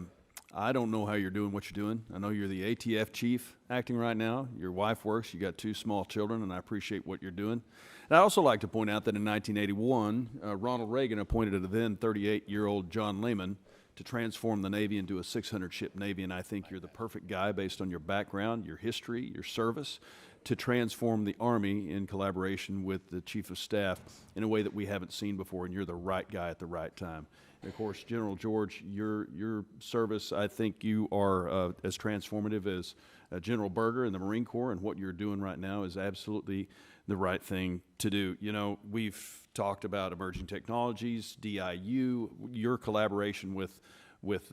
I don't know how you're doing what you're doing. I know you're the ATF chief acting right now. Your wife works. You got 2 small children, and I appreciate what you're doing. And I'd also like to point out that in 1981, Ronald Reagan appointed a then 38-year-old John Lehman to transform the Navy into a 600-ship Navy, and I think you're the perfect guy based on your background, your history, your service, to transform the Army in collaboration with the Chief of Staff in a way that we haven't seen before, and you're the right guy at the right time. And of course, General George, your service, I think you are as transformative as General Berger in the Marine Corps, and what you're doing right now is absolutely the right thing to do. You know, we've talked about emerging technologies, DIU, your collaboration with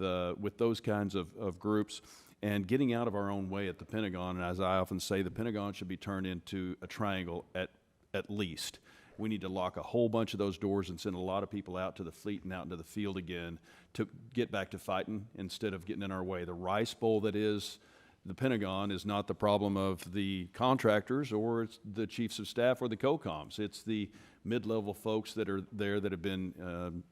those kinds of groups, and getting out of our own way at the Pentagon. And as I often say, the Pentagon should be turned into a triangle at least. We need to lock a whole bunch of those doors and send a lot of people out to the fleet and out into the field again to get back to fighting instead of getting in our way. The rice bowl that is the Pentagon is not the problem of the contractors or it's the chiefs of staff or the COCOMs. It's the mid-level folks that are there that have been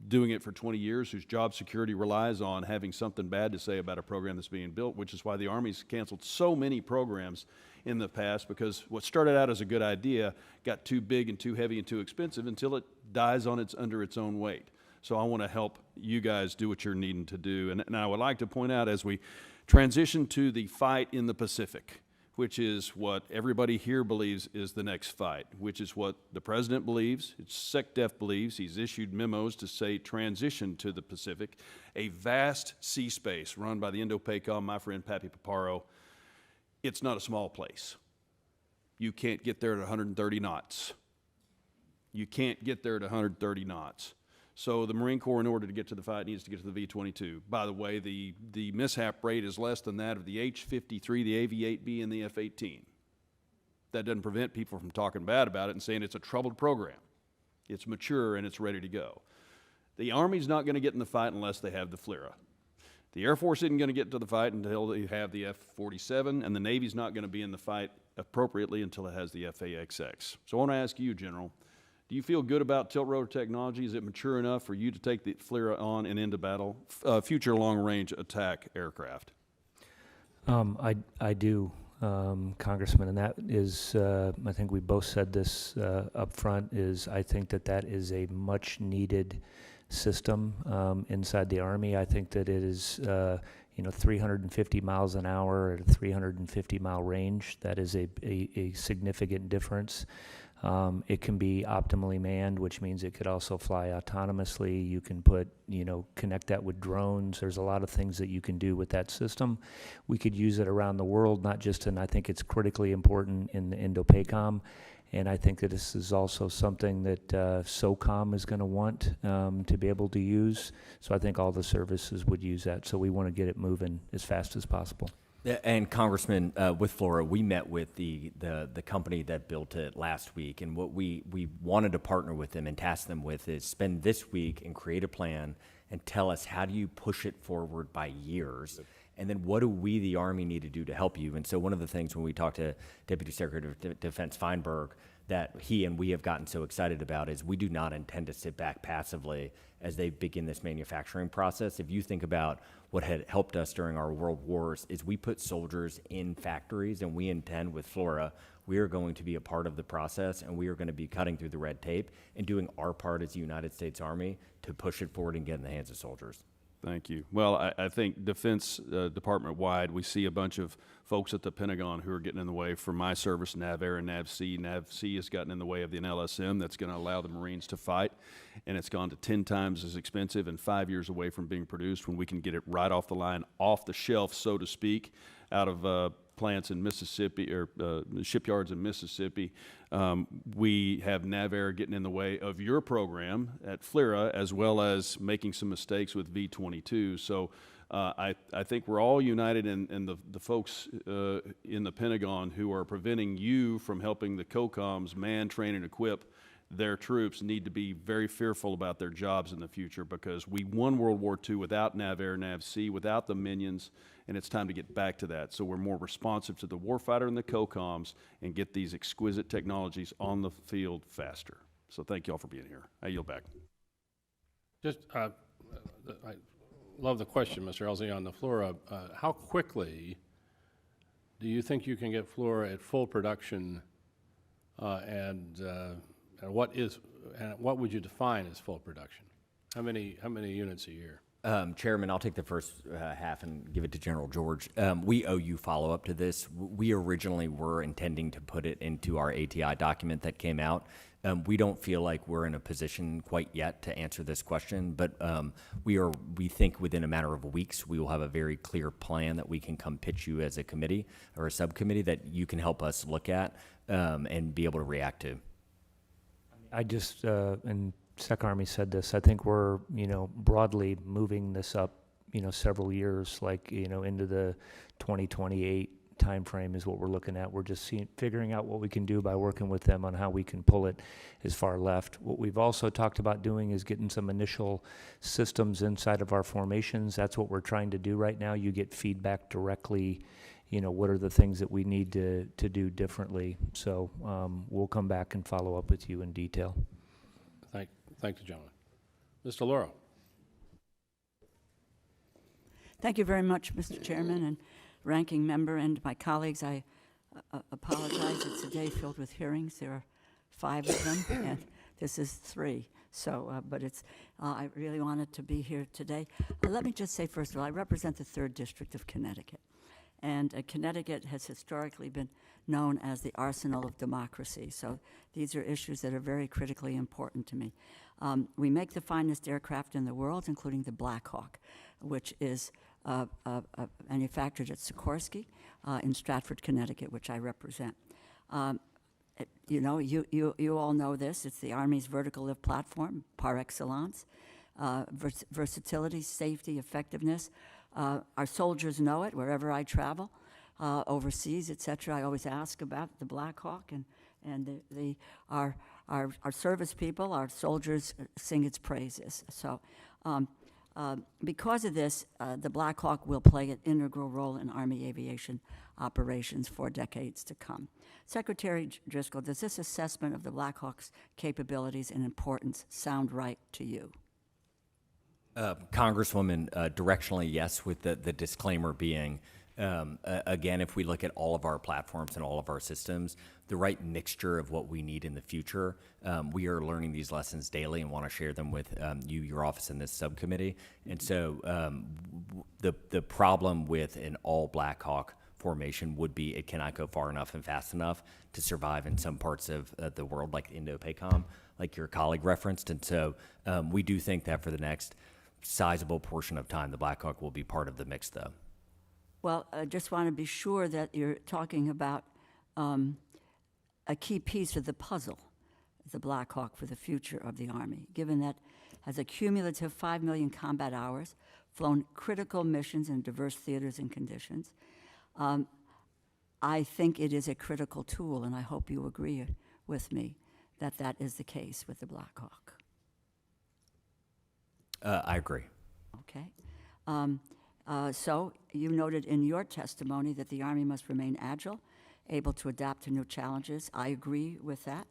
doing it for 20 years, whose job security relies on having something bad to say about a program that's being built, which is why the Army's canceled so many programs in the past, because what started out as a good idea got too big and too heavy and too expensive until it dies on under its own weight. So I want to help you guys do what you're needing to do. And I would like to point out, as we transition to the fight in the Pacific, which is what everybody here believes is the next fight, which is what the President believes, it's SecDef believes. He's issued memos to say transition to the Pacific, a vast sea space run by the Indo-PACOM, my friend Pappy Paparo. It's not a small place. You can't get there at 130 knots. You can't get there at 130 knots. So the Marine Corps, in order to get to the fight, needs to get to the V-22. By the way, the mishap rate is less than that of the H-53, the Aviate-B, and the F-18. That doesn't prevent people from talking bad about it and saying it's a troubled program. It's mature and it's ready to go. The Army's not going to get in the fight unless they have the FLRAA. The Air Force isn't going to get to the fight until they have the F-47, and the Navy's not going to be in the fight appropriately until it has the F/A-XX. So I want to ask you, General, do you feel good about tilt rotor technology? Is it mature enough for you to take the FLRAA on and into battle, future long-range attack aircraft? I do, Congressman, and that is, I think we both said this up front, is I think that is a much-needed system inside the Army. I think that it is, 350 miles an hour at a 350-mile range. That is a significant difference. It can be optimally manned, which means it could also fly autonomously. You can connect that with drones. There's a lot of things that you can do with that system. We could use it around the world, not just I think it's critically important in the Indo-PACOM. And I think that this is also something that SOCOM is going to want to be able to use. So I think all the services would use that. So we want to get it moving as fast as possible. And Congressman, with FLRAA, we met with the company that built it last week, and what we wanted to partner with them and task them with is spend this week and create a plan and tell us how do you push it forward by years, and then what do we, the Army, need to do to help you. And so one of the things when we talked to Deputy Secretary of Defense Feinberg that he and we have gotten so excited about is we do not intend to sit back passively as they begin this manufacturing process. If you think about what had helped us during our world wars is we put soldiers in factories, and we intend with FLRAA, we are going to be a part of the process, and we are going to be cutting through the red tape and doing our part as the United States Army to push it forward and get in the hands of soldiers. Thank you. Well, I think Defense Department-wide, we see a bunch of folks at the Pentagon who are getting in the way. For my service, NAVAIR and NAVC. NAVC has gotten in the way of the LSM that's going to allow the Marines to fight, and it's gone to 10 times as expensive and 5 years away from being produced when we can get it right off the line, off the shelf, so to speak, out of plants in Mississippi or shipyards in Mississippi. We have NAVAIR getting in the way of your program at FLRAA, as well as making some mistakes with V-22. So I think we're all united in the folks in the Pentagon who are preventing you from helping the COCOMs man, train, and equip their troops need to be very fearful about their jobs in the future, because we won World War II without NAVAIR, NAVC, without the minions, and it's time to get back to that. So we're more responsive to the warfighter and the COCOMs and get these exquisite technologies on the field faster. So thank you all for being here. I yield back. Just, I love the question, Mr. Elsie, on the FLRAA. How quickly do you think you can get FLRAA at full production, and what would you define as full production? How many units a year? Chairman, I'll take the first half and give it to General George. We owe you follow-up to this. We originally were intending to put it into our ATI document that came out. We don't feel like we're in a position quite yet to answer this question, but we think within a matter of weeks, we will have a very clear plan that we can come pitch you as a committee or a subcommittee that you can help us look at and be able to react to. I just, and SecArmy said this, I think we're, broadly moving this up, several years, like, into the 2028 timeframe is what we're looking at. We're just figuring out what we can do by working with them on how we can pull it as far left. What we've also talked about doing is getting some initial systems inside of our formations. That's what we're trying to do right now. You get feedback directly, what are the things that we need to do differently. So we'll come back and follow up with you in detail. Thank the gentleman. Mr. Lauro. Thank you very much, Mr. Chairman and Ranking Member, and my colleagues. I apologize. It's a day filled with hearings. There are 5 of them, and this is 3. So, but I really wanted to be here today. Let me just say, first of all, I represent the 3rd District of Connecticut. And Connecticut has historically been known as the arsenal of democracy. So these are issues that are very critically important to me. We make the finest aircraft in the world, including the Blackhawk, which is manufactured at Sikorsky in Stratford, Connecticut, which I represent. You all know this. It's the Army's vertical lift platform, par excellence. Versatility, safety, effectiveness. Our soldiers know it wherever I travel, overseas, etc. I always ask about the Blackhawk, and our service people, our soldiers sing its praises. So because of this, the Blackhawk will play an integral role in Army aviation operations for decades to come. Secretary Driscoll, does this assessment of the Blackhawk's capabilities and importance sound right to you? Congresswoman, directionally, yes, with the disclaimer being, again, if we look at all of our platforms and all of our systems, the right mixture of what we need in the future, we are learning these lessons daily and want to share them with you, your office, and this subcommittee. And so the problem with an all Blackhawk formation would be it cannot go far enough and fast enough to survive in some parts of the world, like Indo-PACOM, like your colleague referenced. And so we do think that for the next sizable portion of time, the Blackhawk will be part of the mix, though. Well, I just want to be sure that you're talking about a key piece of the puzzle, the Blackhawk, for the future of the Army, given that has a cumulative 5 million combat hours, flown critical missions in diverse theaters and conditions. I think it is a critical tool, and I hope you agree with me that that is the case with the Blackhawk. I agree. Okay. So you noted in your testimony that the Army must remain agile, able to adapt to new challenges. I agree with that.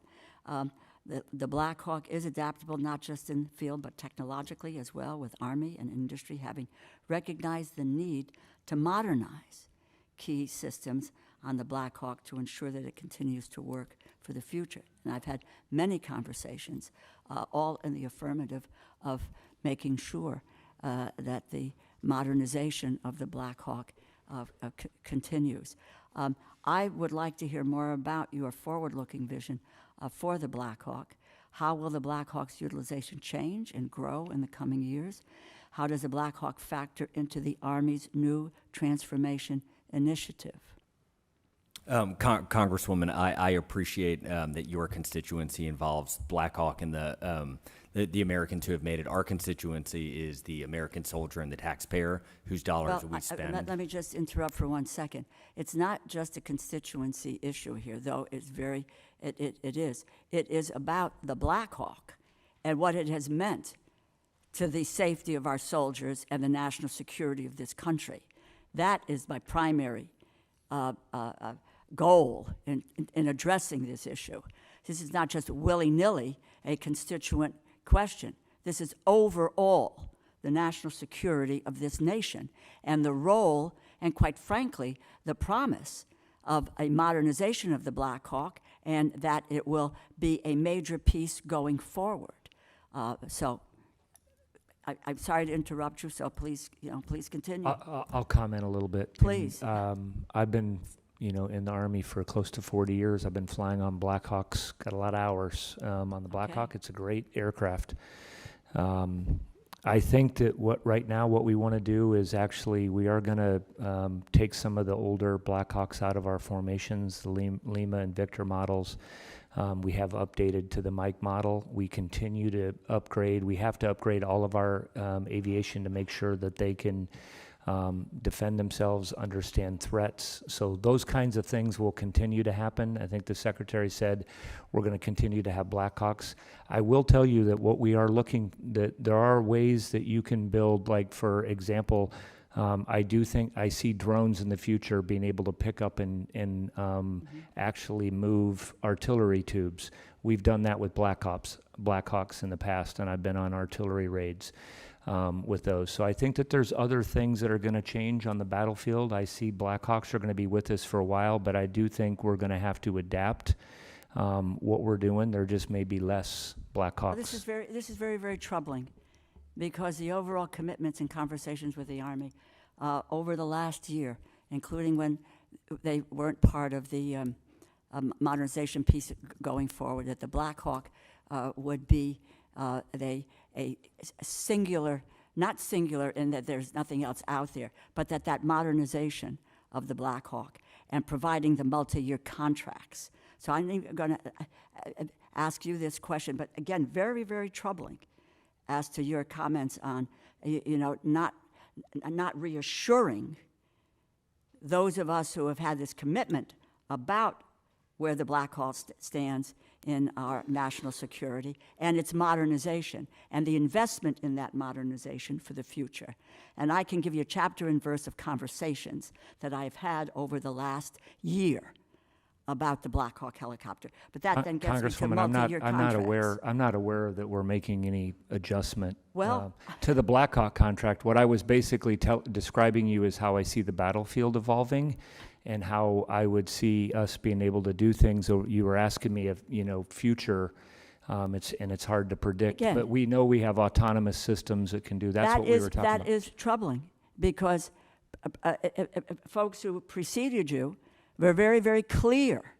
The Blackhawk is adaptable not just in the field but technologically as well, with Army and industry having recognized the need to modernize key systems on the Blackhawk to ensure that it continues to work for the future. And I've had many conversations, all in the affirmative of making sure that the modernization of the Blackhawk continues. I would like to hear more about your forward-looking vision for the Blackhawk. How will the Blackhawk's utilization change and grow in the coming years? How does the Blackhawk factor into the Army's new transformation initiative? Congresswoman, I appreciate that your constituency involves Blackhawk and the Americans who have made it. Our constituency is the American soldier and the taxpayer whose dollars we spend. Let me just interrupt for 1 second. It's not just a constituency issue here, though it's very, it is. It is about the Blackhawk and what it has meant to the safety of our soldiers and the national security of this country. That is my primary goal in addressing this issue. This is not just willy-nilly a constituent question. This is overall the national security of this nation and the role and, quite frankly, the promise of a modernization of the Blackhawk, and that it will be a major piece going forward. So I'm sorry to interrupt you, so please, please continue. I'll comment a little bit. Please. I've been, in the Army for close to 40 years. I've been flying on Blackhawks, got a lot of hours on the Blackhawk. It's a great aircraft. I think that right now what we want to do is actually we are going to take some of the older Blackhawks out of our formations, the Lima and Victor models. We have updated to the Mike model. We continue to upgrade. We have to upgrade all of our aviation to make sure that they can defend themselves, understand threats. So those kinds of things will continue to happen. I think the Secretary said we're going to continue to have Blackhawks. I will tell you that what we are looking, that there are ways that you can build, like for example, I do think I see drones in the future being able to pick up and actually move artillery tubes. We've done that with Blackhawks in the past, and I've been on artillery raids with those. So I think that there's other things that are going to change on the battlefield. I see Blackhawks are going to be with us for a while, but I do think we're going to have to adapt what we're doing. There just may be less Blackhawks. Well, this is very, very troubling, because the overall commitments and conversations with the Army over the last year, including when they weren't part of the modernization piece going forward, that the Blackhawk would be a singular, not singular in that there's nothing else out there, but that modernization of the Blackhawk and providing the multi-year contracts. So I'm going to ask you this question, but again, very, very troubling as to your comments on, not reassuring those of us who have had this commitment about where the Blackhawk stands in our national security and its modernization and the investment in that modernization for the future. And I can give you a chapter and verse of conversations that I've had over the last year about the Blackhawk helicopter. But that then gets me to multi-year contracts. I'm not aware that we're making any adjustment Well, to the Blackhawk contract. What I was basically describing you is how I see the battlefield evolving and how I would see us being able to do things. You were asking me if, future, it's hard to predict. Again, but we know we have autonomous systems that can do. That's what we were talking about. That is troubling, because folks who preceded you were very, very clear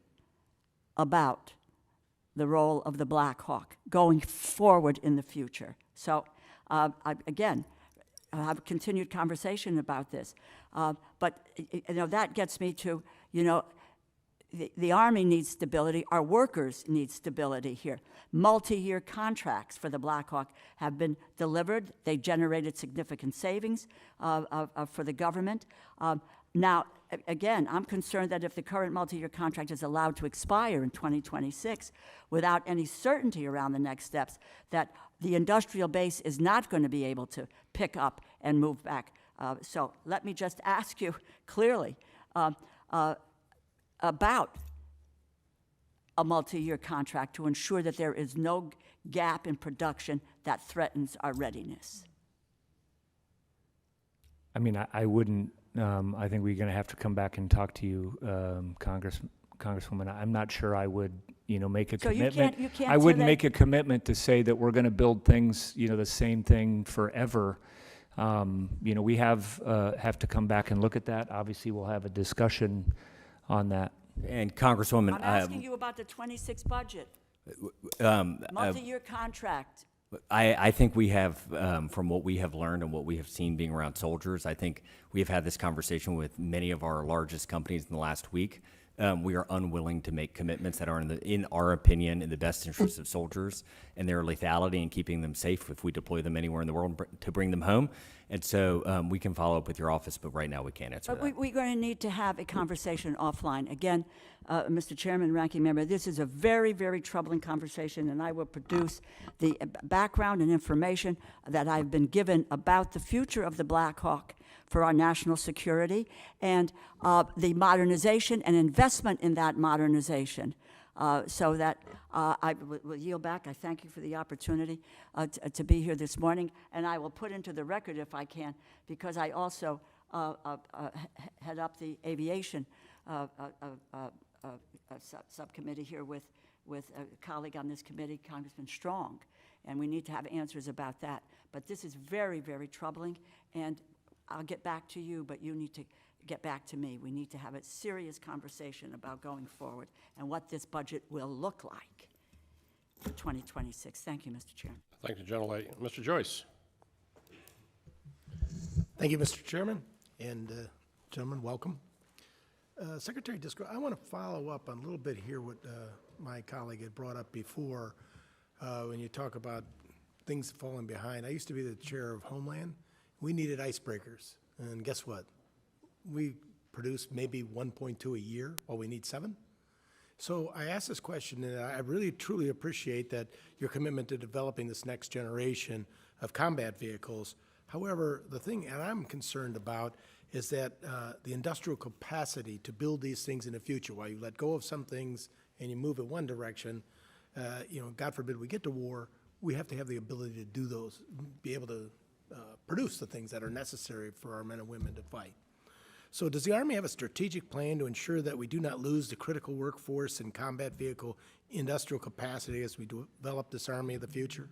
about the role of the Blackhawk going forward in the future. So, again, I'll have a continued conversation about this. But that gets me to, the Army needs stability. Our workers need stability here. Multi-year contracts for the Blackhawk have been delivered. They generated significant savings for the government. Now, again, I'm concerned that if the current multi-year contract is allowed to expire in 2026 without any certainty around the next steps, that the industrial base is not going to be able to pick up and move back. So let me just ask you clearly about a multi-year contract to ensure that there is no gap in production that threatens our readiness. I mean, I wouldn't. I think we're going to have to come back and talk to you, Congresswoman. I'm not sure I would, make a commitment. You can't I wouldn't say make a commitment to say that we're going to build things, the same thing forever. We have to come back and look at that. Obviously, we'll have a discussion on that. And Congresswoman, I'm asking you about the 26 budget, multi-year contract. I think we have, from what we have learned and what we have seen being around soldiers, I think we have had this conversation with many of our largest companies in the last week. We are unwilling to make commitments that are, in our opinion, in the best interest of soldiers and their lethality and keeping them safe if we deploy them anywhere in the world to bring them home. And so we can follow up with your office, but right now we can't answer that. But we're going to need to have a conversation offline. Again, Mr. Chairman, Ranking Member, this is a very, very troubling conversation, and I will produce the background and information that I've been given about the future of the Blackhawk for our national security and the modernization and investment in that modernization. So that I will yield back. I thank you for the opportunity to be here this morning, and I will put into the record, if I can, because I also head up the Aviation subcommittee here with a colleague on this committee, Congressman Strong. and we need to have answers about that. But this is very, very troubling, and I'll get back to you, but you need to get back to me. We need to have a serious conversation about going forward and what this budget will look like for 2026. Thank you, Mr. Chairman. Thank you, gentlelady. Mr. Joyce. Thank you, Mr. Chairman, and gentlemen, welcome. Secretary Driscoll, I want to follow up on a little bit here what my colleague had brought up before when you talk about things falling behind. I used to be the chair of Homeland. We needed icebreakers, and guess what? We produce maybe 1.2 a year while we need 7. So I asked this question, and I really truly appreciate that your commitment to developing this next generation of combat vehicles. However, the thing that I'm concerned about is that the industrial capacity to build these things in the future, while you let go of some things and you move in one direction, God forbid we get to war, we have to have the ability to do those, be able to produce the things that are necessary for our men and women to fight. So does the Army have a strategic plan to ensure that we do not lose the critical workforce and combat vehicle industrial capacity as we develop this Army of the future?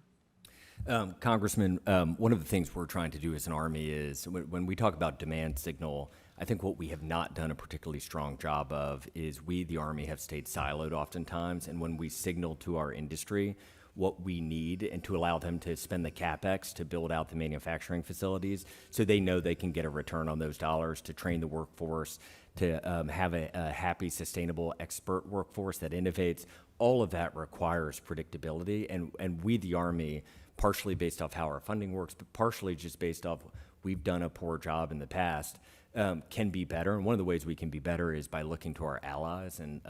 Congressman, one of the things we're trying to do as an Army is when we talk about demand signal, I think what we have not done a particularly strong job of is we, the Army, have stayed siloed oftentimes, and when we signal to our industry what we need and to allow them to spend the CapEx to build out the manufacturing facilities so they know they can get a return on those dollars, to train the workforce, to have a happy, sustainable, expert workforce that innovates. All of that requires predictability, and we, the Army, partially based off how our funding works, but partially just based off we've done a poor job in the past, can be better. And one of the ways we can be better is by looking to our allies. And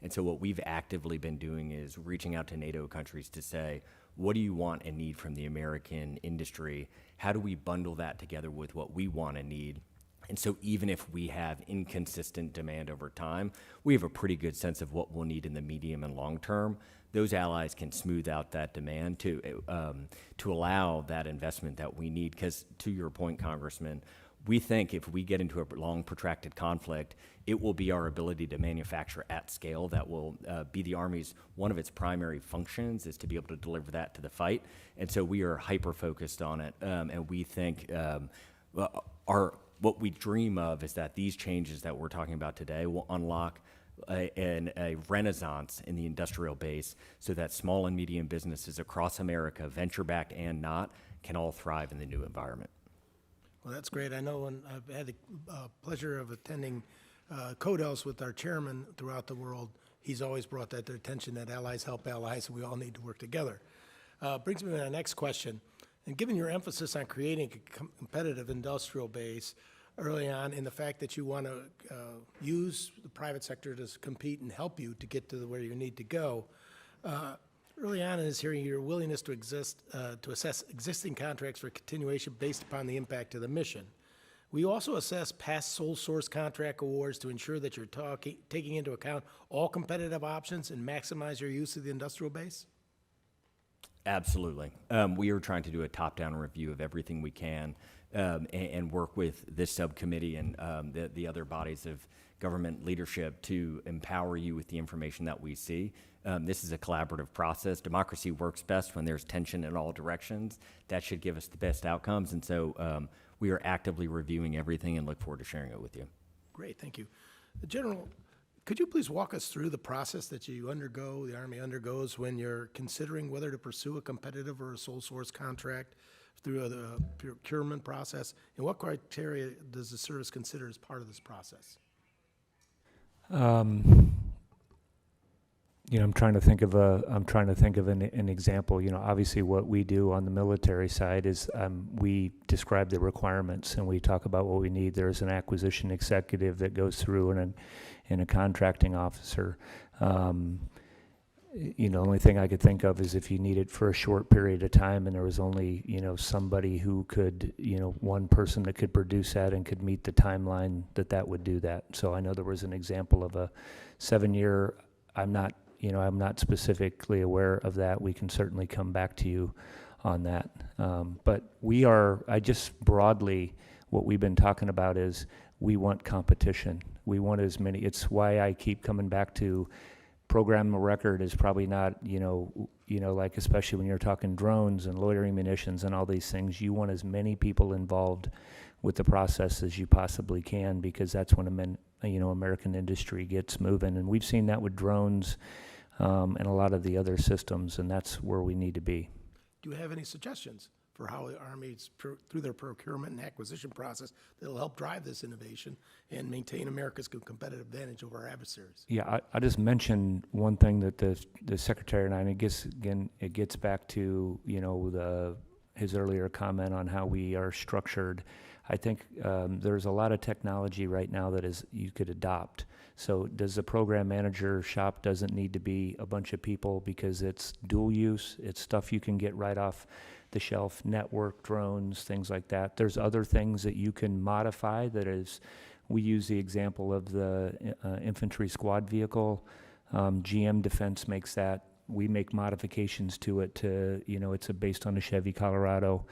so what we've actively been doing is reaching out to NATO countries to say, what do you want and need from the American industry? How do we bundle that together with what we want and need? And so even if we have inconsistent demand over time, we have a pretty good sense of what we'll need in the medium and long term. Those allies can smooth out that demand to allow that investment that we need. Because to your point, Congressman, we think if we get into a long, protracted conflict, it will be our ability to manufacture at scale that will be the Army's, one of its primary functions is to be able to deliver that to the fight. And so we are hyper-focused on it, and we think what we dream of is that these changes that we're talking about today will unlock a renaissance in the industrial base so that small and medium businesses across America, venture-backed and not, can all thrive in the new environment. Well, that's great. I know when I've had the pleasure of attending CODELS with our chairman throughout the world, he's always brought that to attention that allies help allies, and we all need to work together. Brings me to my next question. And given your emphasis on creating a competitive industrial base early on, in the fact that you want to use the private sector to compete and help you to get to where you need to go, early on in this hearing, your willingness to assess existing contracts for continuation based upon the impact of the mission. We also assess past sole source contract awards to ensure that you're taking into account all competitive options and maximize your use of the industrial base? Absolutely. We are trying to do a top-down review of everything we can and work with this subcommittee and the other bodies of government leadership to empower you with the information that we see. This is a collaborative process. Democracy works best when there's tension in all directions. That should give us the best outcomes. And so we are actively reviewing everything and look forward to sharing it with you. Great, thank you. General, could you please walk us through the process that you undergo, the Army undergoes, when you're considering whether to pursue a competitive or a sole source contract through the procurement process? And what criteria does the service consider as part of this process? I'm trying to think of an example. Obviously what we do on the military side is we describe the requirements and we talk about what we need. There's an acquisition executive that goes through and a contracting officer. The only thing I could think of is if you need it for a short period of time and there was only, somebody who could, one person that could produce that and could meet the timeline that would do that. So I know there was an example of a 7-year, I'm not specifically aware of that. We can certainly come back to you on that. But broadly, what we've been talking about is we want competition. We want as many, it's why I keep coming back to program of record is probably not, like especially when you're talking drones and loitering munitions and all these things, you want as many people involved with the process as you possibly can, because that's when American industry gets moving. And we've seen that with drones and a lot of the other systems, and that's where we need to be. Do you have any suggestions for how the Army's, through their procurement and acquisition process, that'll help drive this innovation and maintain America's competitive advantage over our adversaries? Yeah, I just mentioned one thing that the Secretary and I, and it gets back to, his earlier comment on how we are structured. I think there's a lot of technology right now that you could adopt. So does the program manager shop doesn't need to be a bunch of people, because it's dual use, it's stuff you can get right off the shelf, network, drones, things like that. There's other things that you can modify we use the example of the infantry squad vehicle. GM Defense makes that. We make modifications to it it's based on a Chevy Colorado.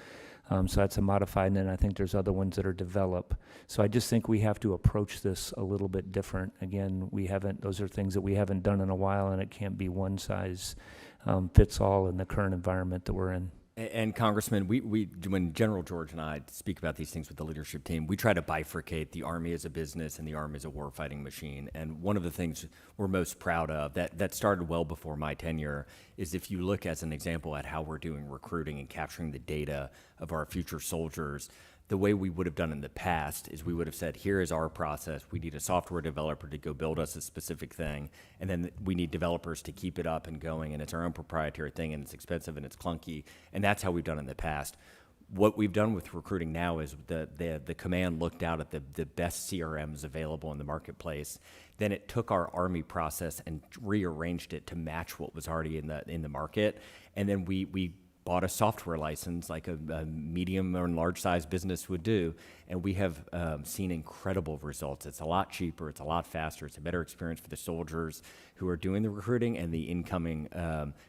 So that's a modified, and then I think there's other ones that are developed. So I just think we have to approach this a little bit different. Again, those are things that we haven't done in a while, and it can't be one size fits all in the current environment that we're in. And Congressman, when General George and I speak about these things with the leadership team, we try to bifurcate the Army as a business and the Army as a warfighting machine. And one of the things we're most proud of, that started well before my tenure, is if you look as an example at how we're doing recruiting and capturing the data of our future soldiers, the way we would have done in the past is we would have said, here is our process. We need a software developer to go build us a specific thing, and then we need developers to keep it up and going, and it's our own proprietary thing, and it's expensive and it's clunky, and that's how we've done it in the past. What we've done with recruiting now is the command looked out at the best CRMs available in the marketplace. Then it took our Army process and rearranged it to match what was already in the market, and then we bought a software license like a medium or large size business would do, and we have seen incredible results. It's a lot cheaper, it's a lot faster, it's a better experience for the soldiers who are doing the recruiting and the incoming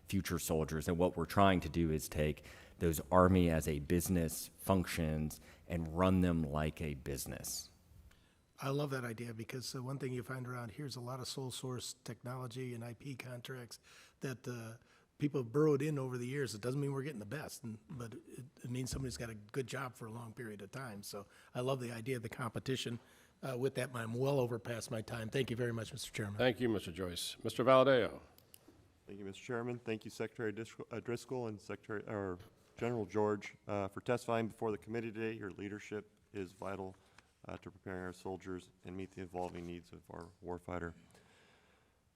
future soldiers. And what we're trying to do is take those Army as a business functions and run them like a business. I love that idea, because one thing you find around here is a lot of sole source technology and IP contracts that people have burrowed in over the years. It doesn't mean we're getting the best, but it means somebody's got a good job for a long period of time. So I love the idea of the competition. With that, I'm well over past my time. Thank you very much, Mr. Chairman. Thank you, Mr. Joyce. Mr. Valadeo. Thank you, Mr. Chairman. Thank you, Secretary Driscoll and General George, for testifying before the committee today. Your leadership is vital to preparing our soldiers and meet the evolving needs of our warfighter.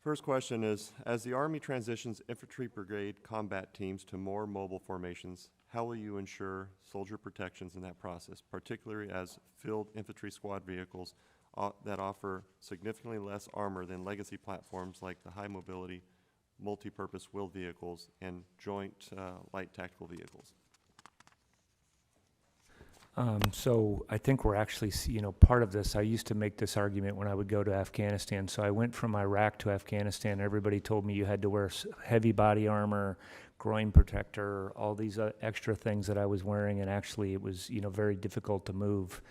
First question is, as the Army transitions infantry brigade combat teams to more mobile formations, how will you ensure soldier protections in that process, particularly as field infantry squad vehicles that offer significantly less armor than legacy platforms like the high mobility, multi-purpose wheeled vehicles and joint light tactical vehicles? So I think we're actually, part of this, I used to make this argument when I would go to Afghanistan. So I went from Iraq to Afghanistan. Everybody told me you had to wear heavy body armor, groin protector, all these extra things that I was wearing, and actually it was, very difficult to move.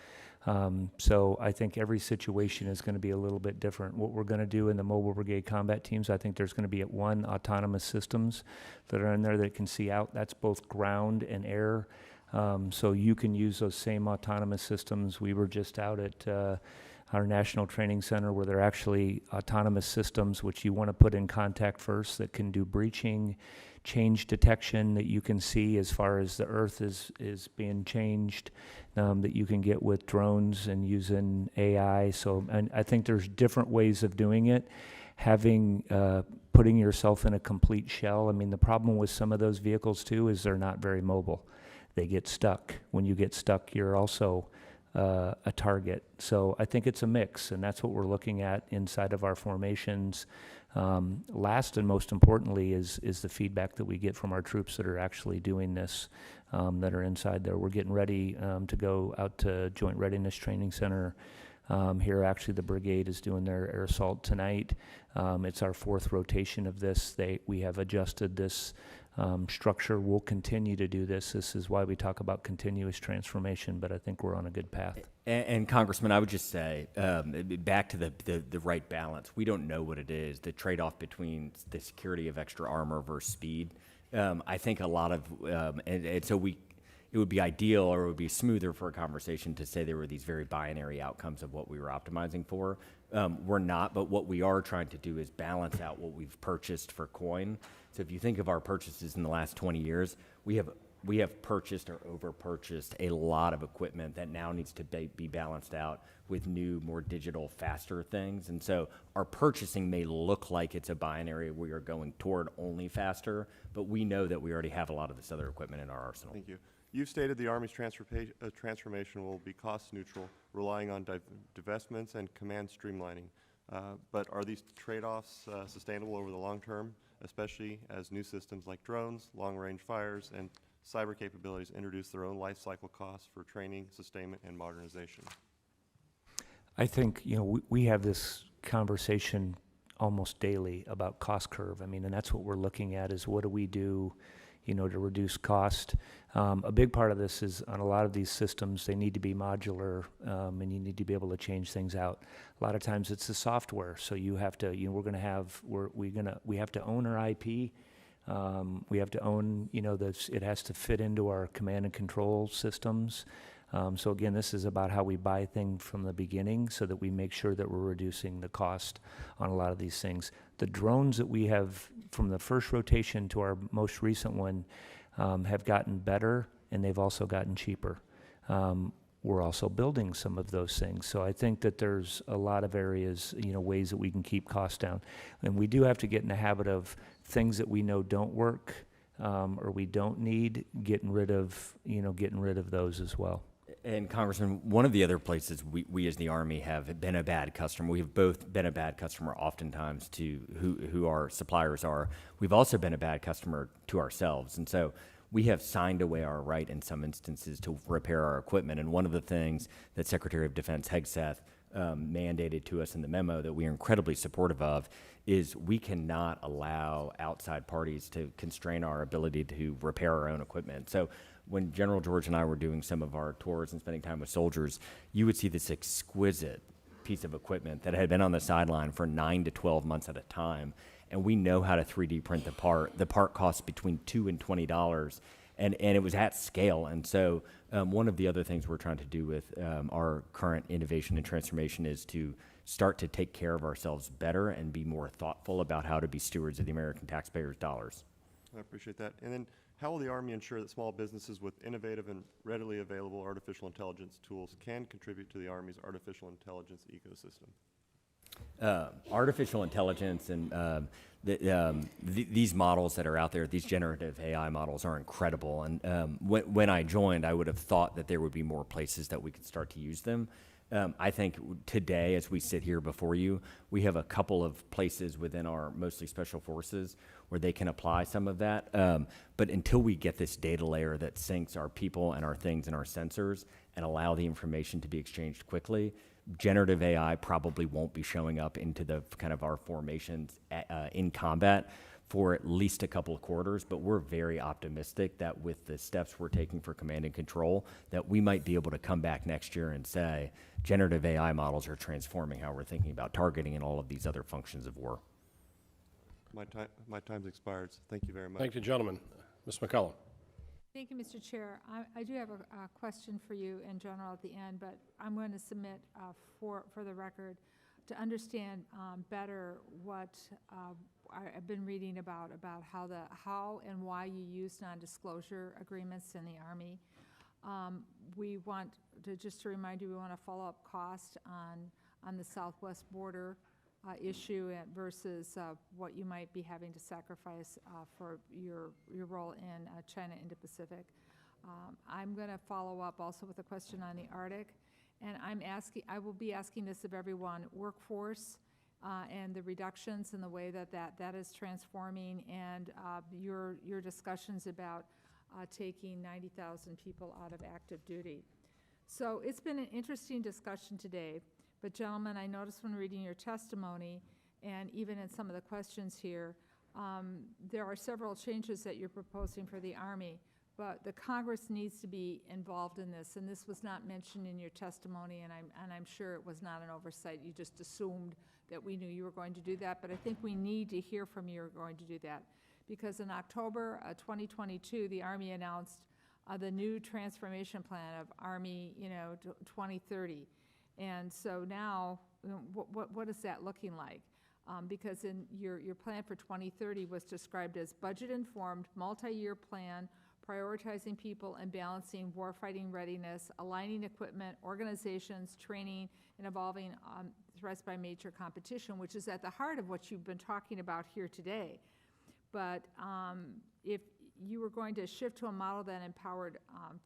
So I think every situation is going to be a little bit different. What we're going to do in the mobile brigade combat teams, I think there's going to be autonomous systems that are in there that can see out. That's both ground and air. So you can use those same autonomous systems. We were just out at our National Training Center where they're actually autonomous systems which you want to put in contact first that can do breaching, change detection that you can see as far as the earth is being changed, that you can get with drones and using AI. So, and I think there's different ways of doing it. Putting yourself in a complete shell. I mean, the problem with some of those vehicles too is they're not very mobile. They get stuck. When you get stuck, you're also a target. So I think it's a mix, and that's what we're looking at inside of our formations. Last and most importantly is the feedback that we get from our troops that are actually doing this, that are inside there. We're getting ready to go out to Joint Readiness Training Center. Here, actually, the brigade is doing their air assault tonight. It's our fourth rotation of this. We have adjusted this structure. We'll continue to do this. This is why we talk about continuous transformation, but I think we're on a good path. And Congressman, I would just say, back to the right balance. We don't know what it is. The trade-off between the security of extra armor versus speed, I think a lot of, and so it would be ideal, or it would be smoother for a conversation to say there were these very binary outcomes of what we were optimizing for. We're not, but what we are trying to do is balance out what we've purchased for coin. So if you think of our purchases in the last 20 years, we have purchased or over-purchased a lot of equipment that now needs to be balanced out with new, more digital, faster things. And so our purchasing may look like it's a binary, we are going toward only faster, but we know that we already have a lot of this other equipment in our arsenal. Thank you. You've stated the Army's transformation will be cost neutral, relying on divestments and command streamlining. But are these trade-offs sustainable over the long term, especially as new systems like drones, long-range fires, and cyber capabilities introduce their own life cycle costs for training, sustainment, and modernization? I think, we have this conversation almost daily about cost curve. I mean, and that's what we're looking at is what do we do, to reduce cost. A big part of this is on a lot of these systems, they need to be modular, and you need to be able to change things out. A lot of times it's the software, so you have to, we have to own our IP. We have to own, it has to fit into our command and control systems. So again, this is about how we buy things from the beginning so that we make sure that we're reducing the cost on a lot of these things. The drones that we have from the first rotation to our most recent one have gotten better, and they've also gotten cheaper. We're also building some of those things. So I think that there's a lot of areas, ways that we can keep costs down. And we do have to get in the habit of things that we know don't work or we don't need, getting rid of those as well. And Congressman, one of the other places we as the Army have been a bad customer, we have both been a bad customer oftentimes to who our suppliers are. We've also been a bad customer to ourselves. And so we have signed away our right in some instances to repair our equipment. And one of the things that Secretary of Defense Hegseth mandated to us in the memo that we are incredibly supportive of is we cannot allow outside parties to constrain our ability to repair our own equipment. So when General George and I were doing some of our tours and spending time with soldiers, you would see this exquisite piece of equipment that had been on the sideline for 9 to 12 months at a time. And we know how to 3D print the part. The part costs between $2 and $20, and it was at scale. And so one of the other things we're trying to do with our current innovation and transformation is to start to take care of ourselves better and be more thoughtful about how to be stewards of the American taxpayers' dollars. I appreciate that. And then how will the Army ensure that small businesses with innovative and readily available artificial intelligence tools can contribute to the Army's artificial intelligence ecosystem? Artificial intelligence and these models that are out there, these generative AI models are incredible. And when I joined, I would have thought that there would be more places that we could start to use them. I think today, as we sit here before you, we have a couple of places within our mostly special forces where they can apply some of that. But until we get this data layer that syncs our people and our things and our sensors and allow the information to be exchanged quickly, generative AI probably won't be showing up into the kind of our formations in combat for at least a couple of quarters, but we're very optimistic that with the steps we're taking for command and control, that we might be able to come back next year and say, generative AI models are transforming how we're thinking about targeting and all of these other functions of war. My time's expired, so thank you very much. Thank you, gentlemen. Ms. McCollum. Thank you, Mr. Chair. I do have a question for you in general at the end, but I'm going to submit for the record to understand better what I've been reading about how and why you use non-disclosure agreements in the Army. We want to, just to remind you, we want to follow up cost on the southwest border issue versus what you might be having to sacrifice for your role in China Indo-Pacific. I'm going to follow up also with a question on the Arctic, and I will be asking this of everyone: workforce and the reductions in the way that is transforming, and your discussions about taking 90,000 people out of active duty. So it's been an interesting discussion today. But gentlemen, I noticed when reading your testimony, and even in some of the questions here, there are several changes that you're proposing for the Army, but the Congress needs to be involved in this, and this was not mentioned in your testimony, and I'm sure it was not an oversight. You just assumed that we knew you were going to do that, but I think we need to hear from you you're going to do that. because in October 2022, the Army announced the new transformation plan of Army, 2030. And so now, what is that looking like? Because in your plan for 2030 was described as budget-informed, multi-year plan, prioritizing people and balancing warfighting readiness, aligning equipment, organizations, training, and evolving threats by major competition, which is at the heart of what you've been talking about here today. But if you were going to shift to a model that empowered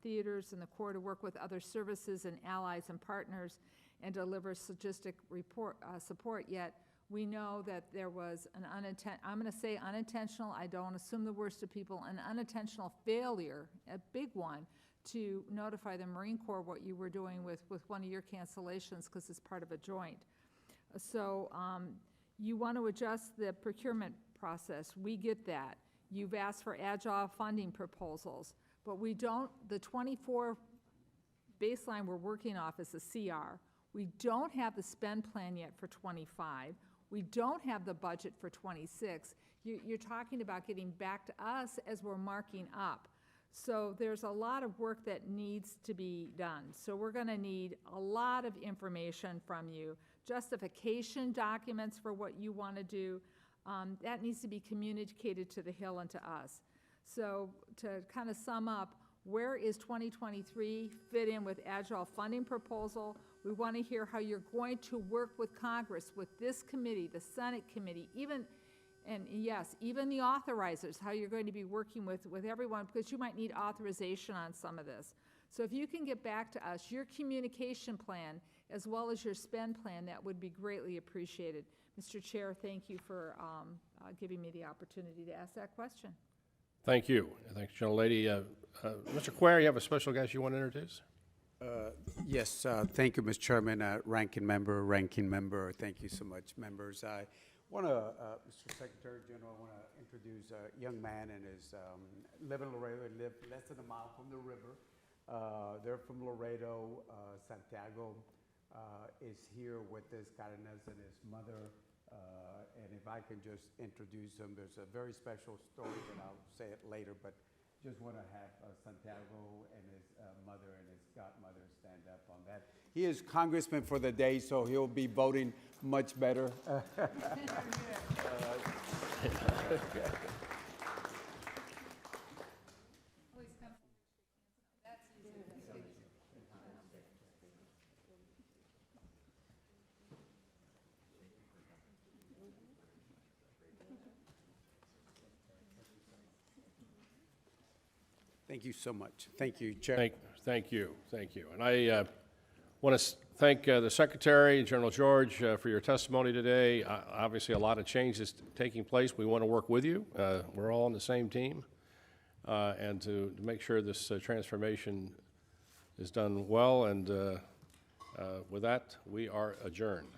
theaters and the Corps to work with other services and allies and partners and deliver logistic support, yet we know that there was an I'm going to say unintentional, I don't assume the worst of people, an unintentional failure, a big one, to notify the Marine Corps what you were doing with one of your cancellations because it's part of a joint. So you want to adjust the procurement process. We get that. You've asked for agile funding proposals, but we don't, the 24 baseline we're working off is the CR. We don't have the spend plan yet for 25. We don't have the budget for 26. You're talking about getting back to us as we're marking up. So there's a lot of work that needs to be done. So we're going to need a lot of information from you, justification documents for what you want to do. That needs to be communicated to the Hill and to us. So to kind of sum up, where is 2023 fit in with agile funding proposal? We want to hear how you're going to work with Congress, with this committee, the Senate committee, even the authorizers, how you're going to be working with everyone, because you might need authorization on some of this. So if you can get back to us, your communication plan, as well as your spend plan, that would be greatly appreciated. Mr. Chair, thank you for giving me the opportunity to ask that question. Thank you. Thanks, gentlelady. Mr. Quare, you have a special guest you want to introduce? Yes, thank you, Mr. Chairman, ranking member, thank you so much, members. I want to, Mr. Secretary General, I want to introduce a young man and his, live in Laredo, live less than a mile from the river. They're from Laredo. Santiago is here with his Cárdenas and his mother. And if I can just introduce him, there's a very special story, and I'll say it later, but just want to have Santiago and his mother and his godmother stand up on that. He is congressman for the day, so he'll be voting much better. Thank you so much. Thank you, Chair. Thank you. And I want to thank the Secretary, General George, for your testimony today. Obviously, a lot of changes taking place. We want to work with you. We're all on the same team. And to make sure this transformation is done well. And with that, we are adjourned.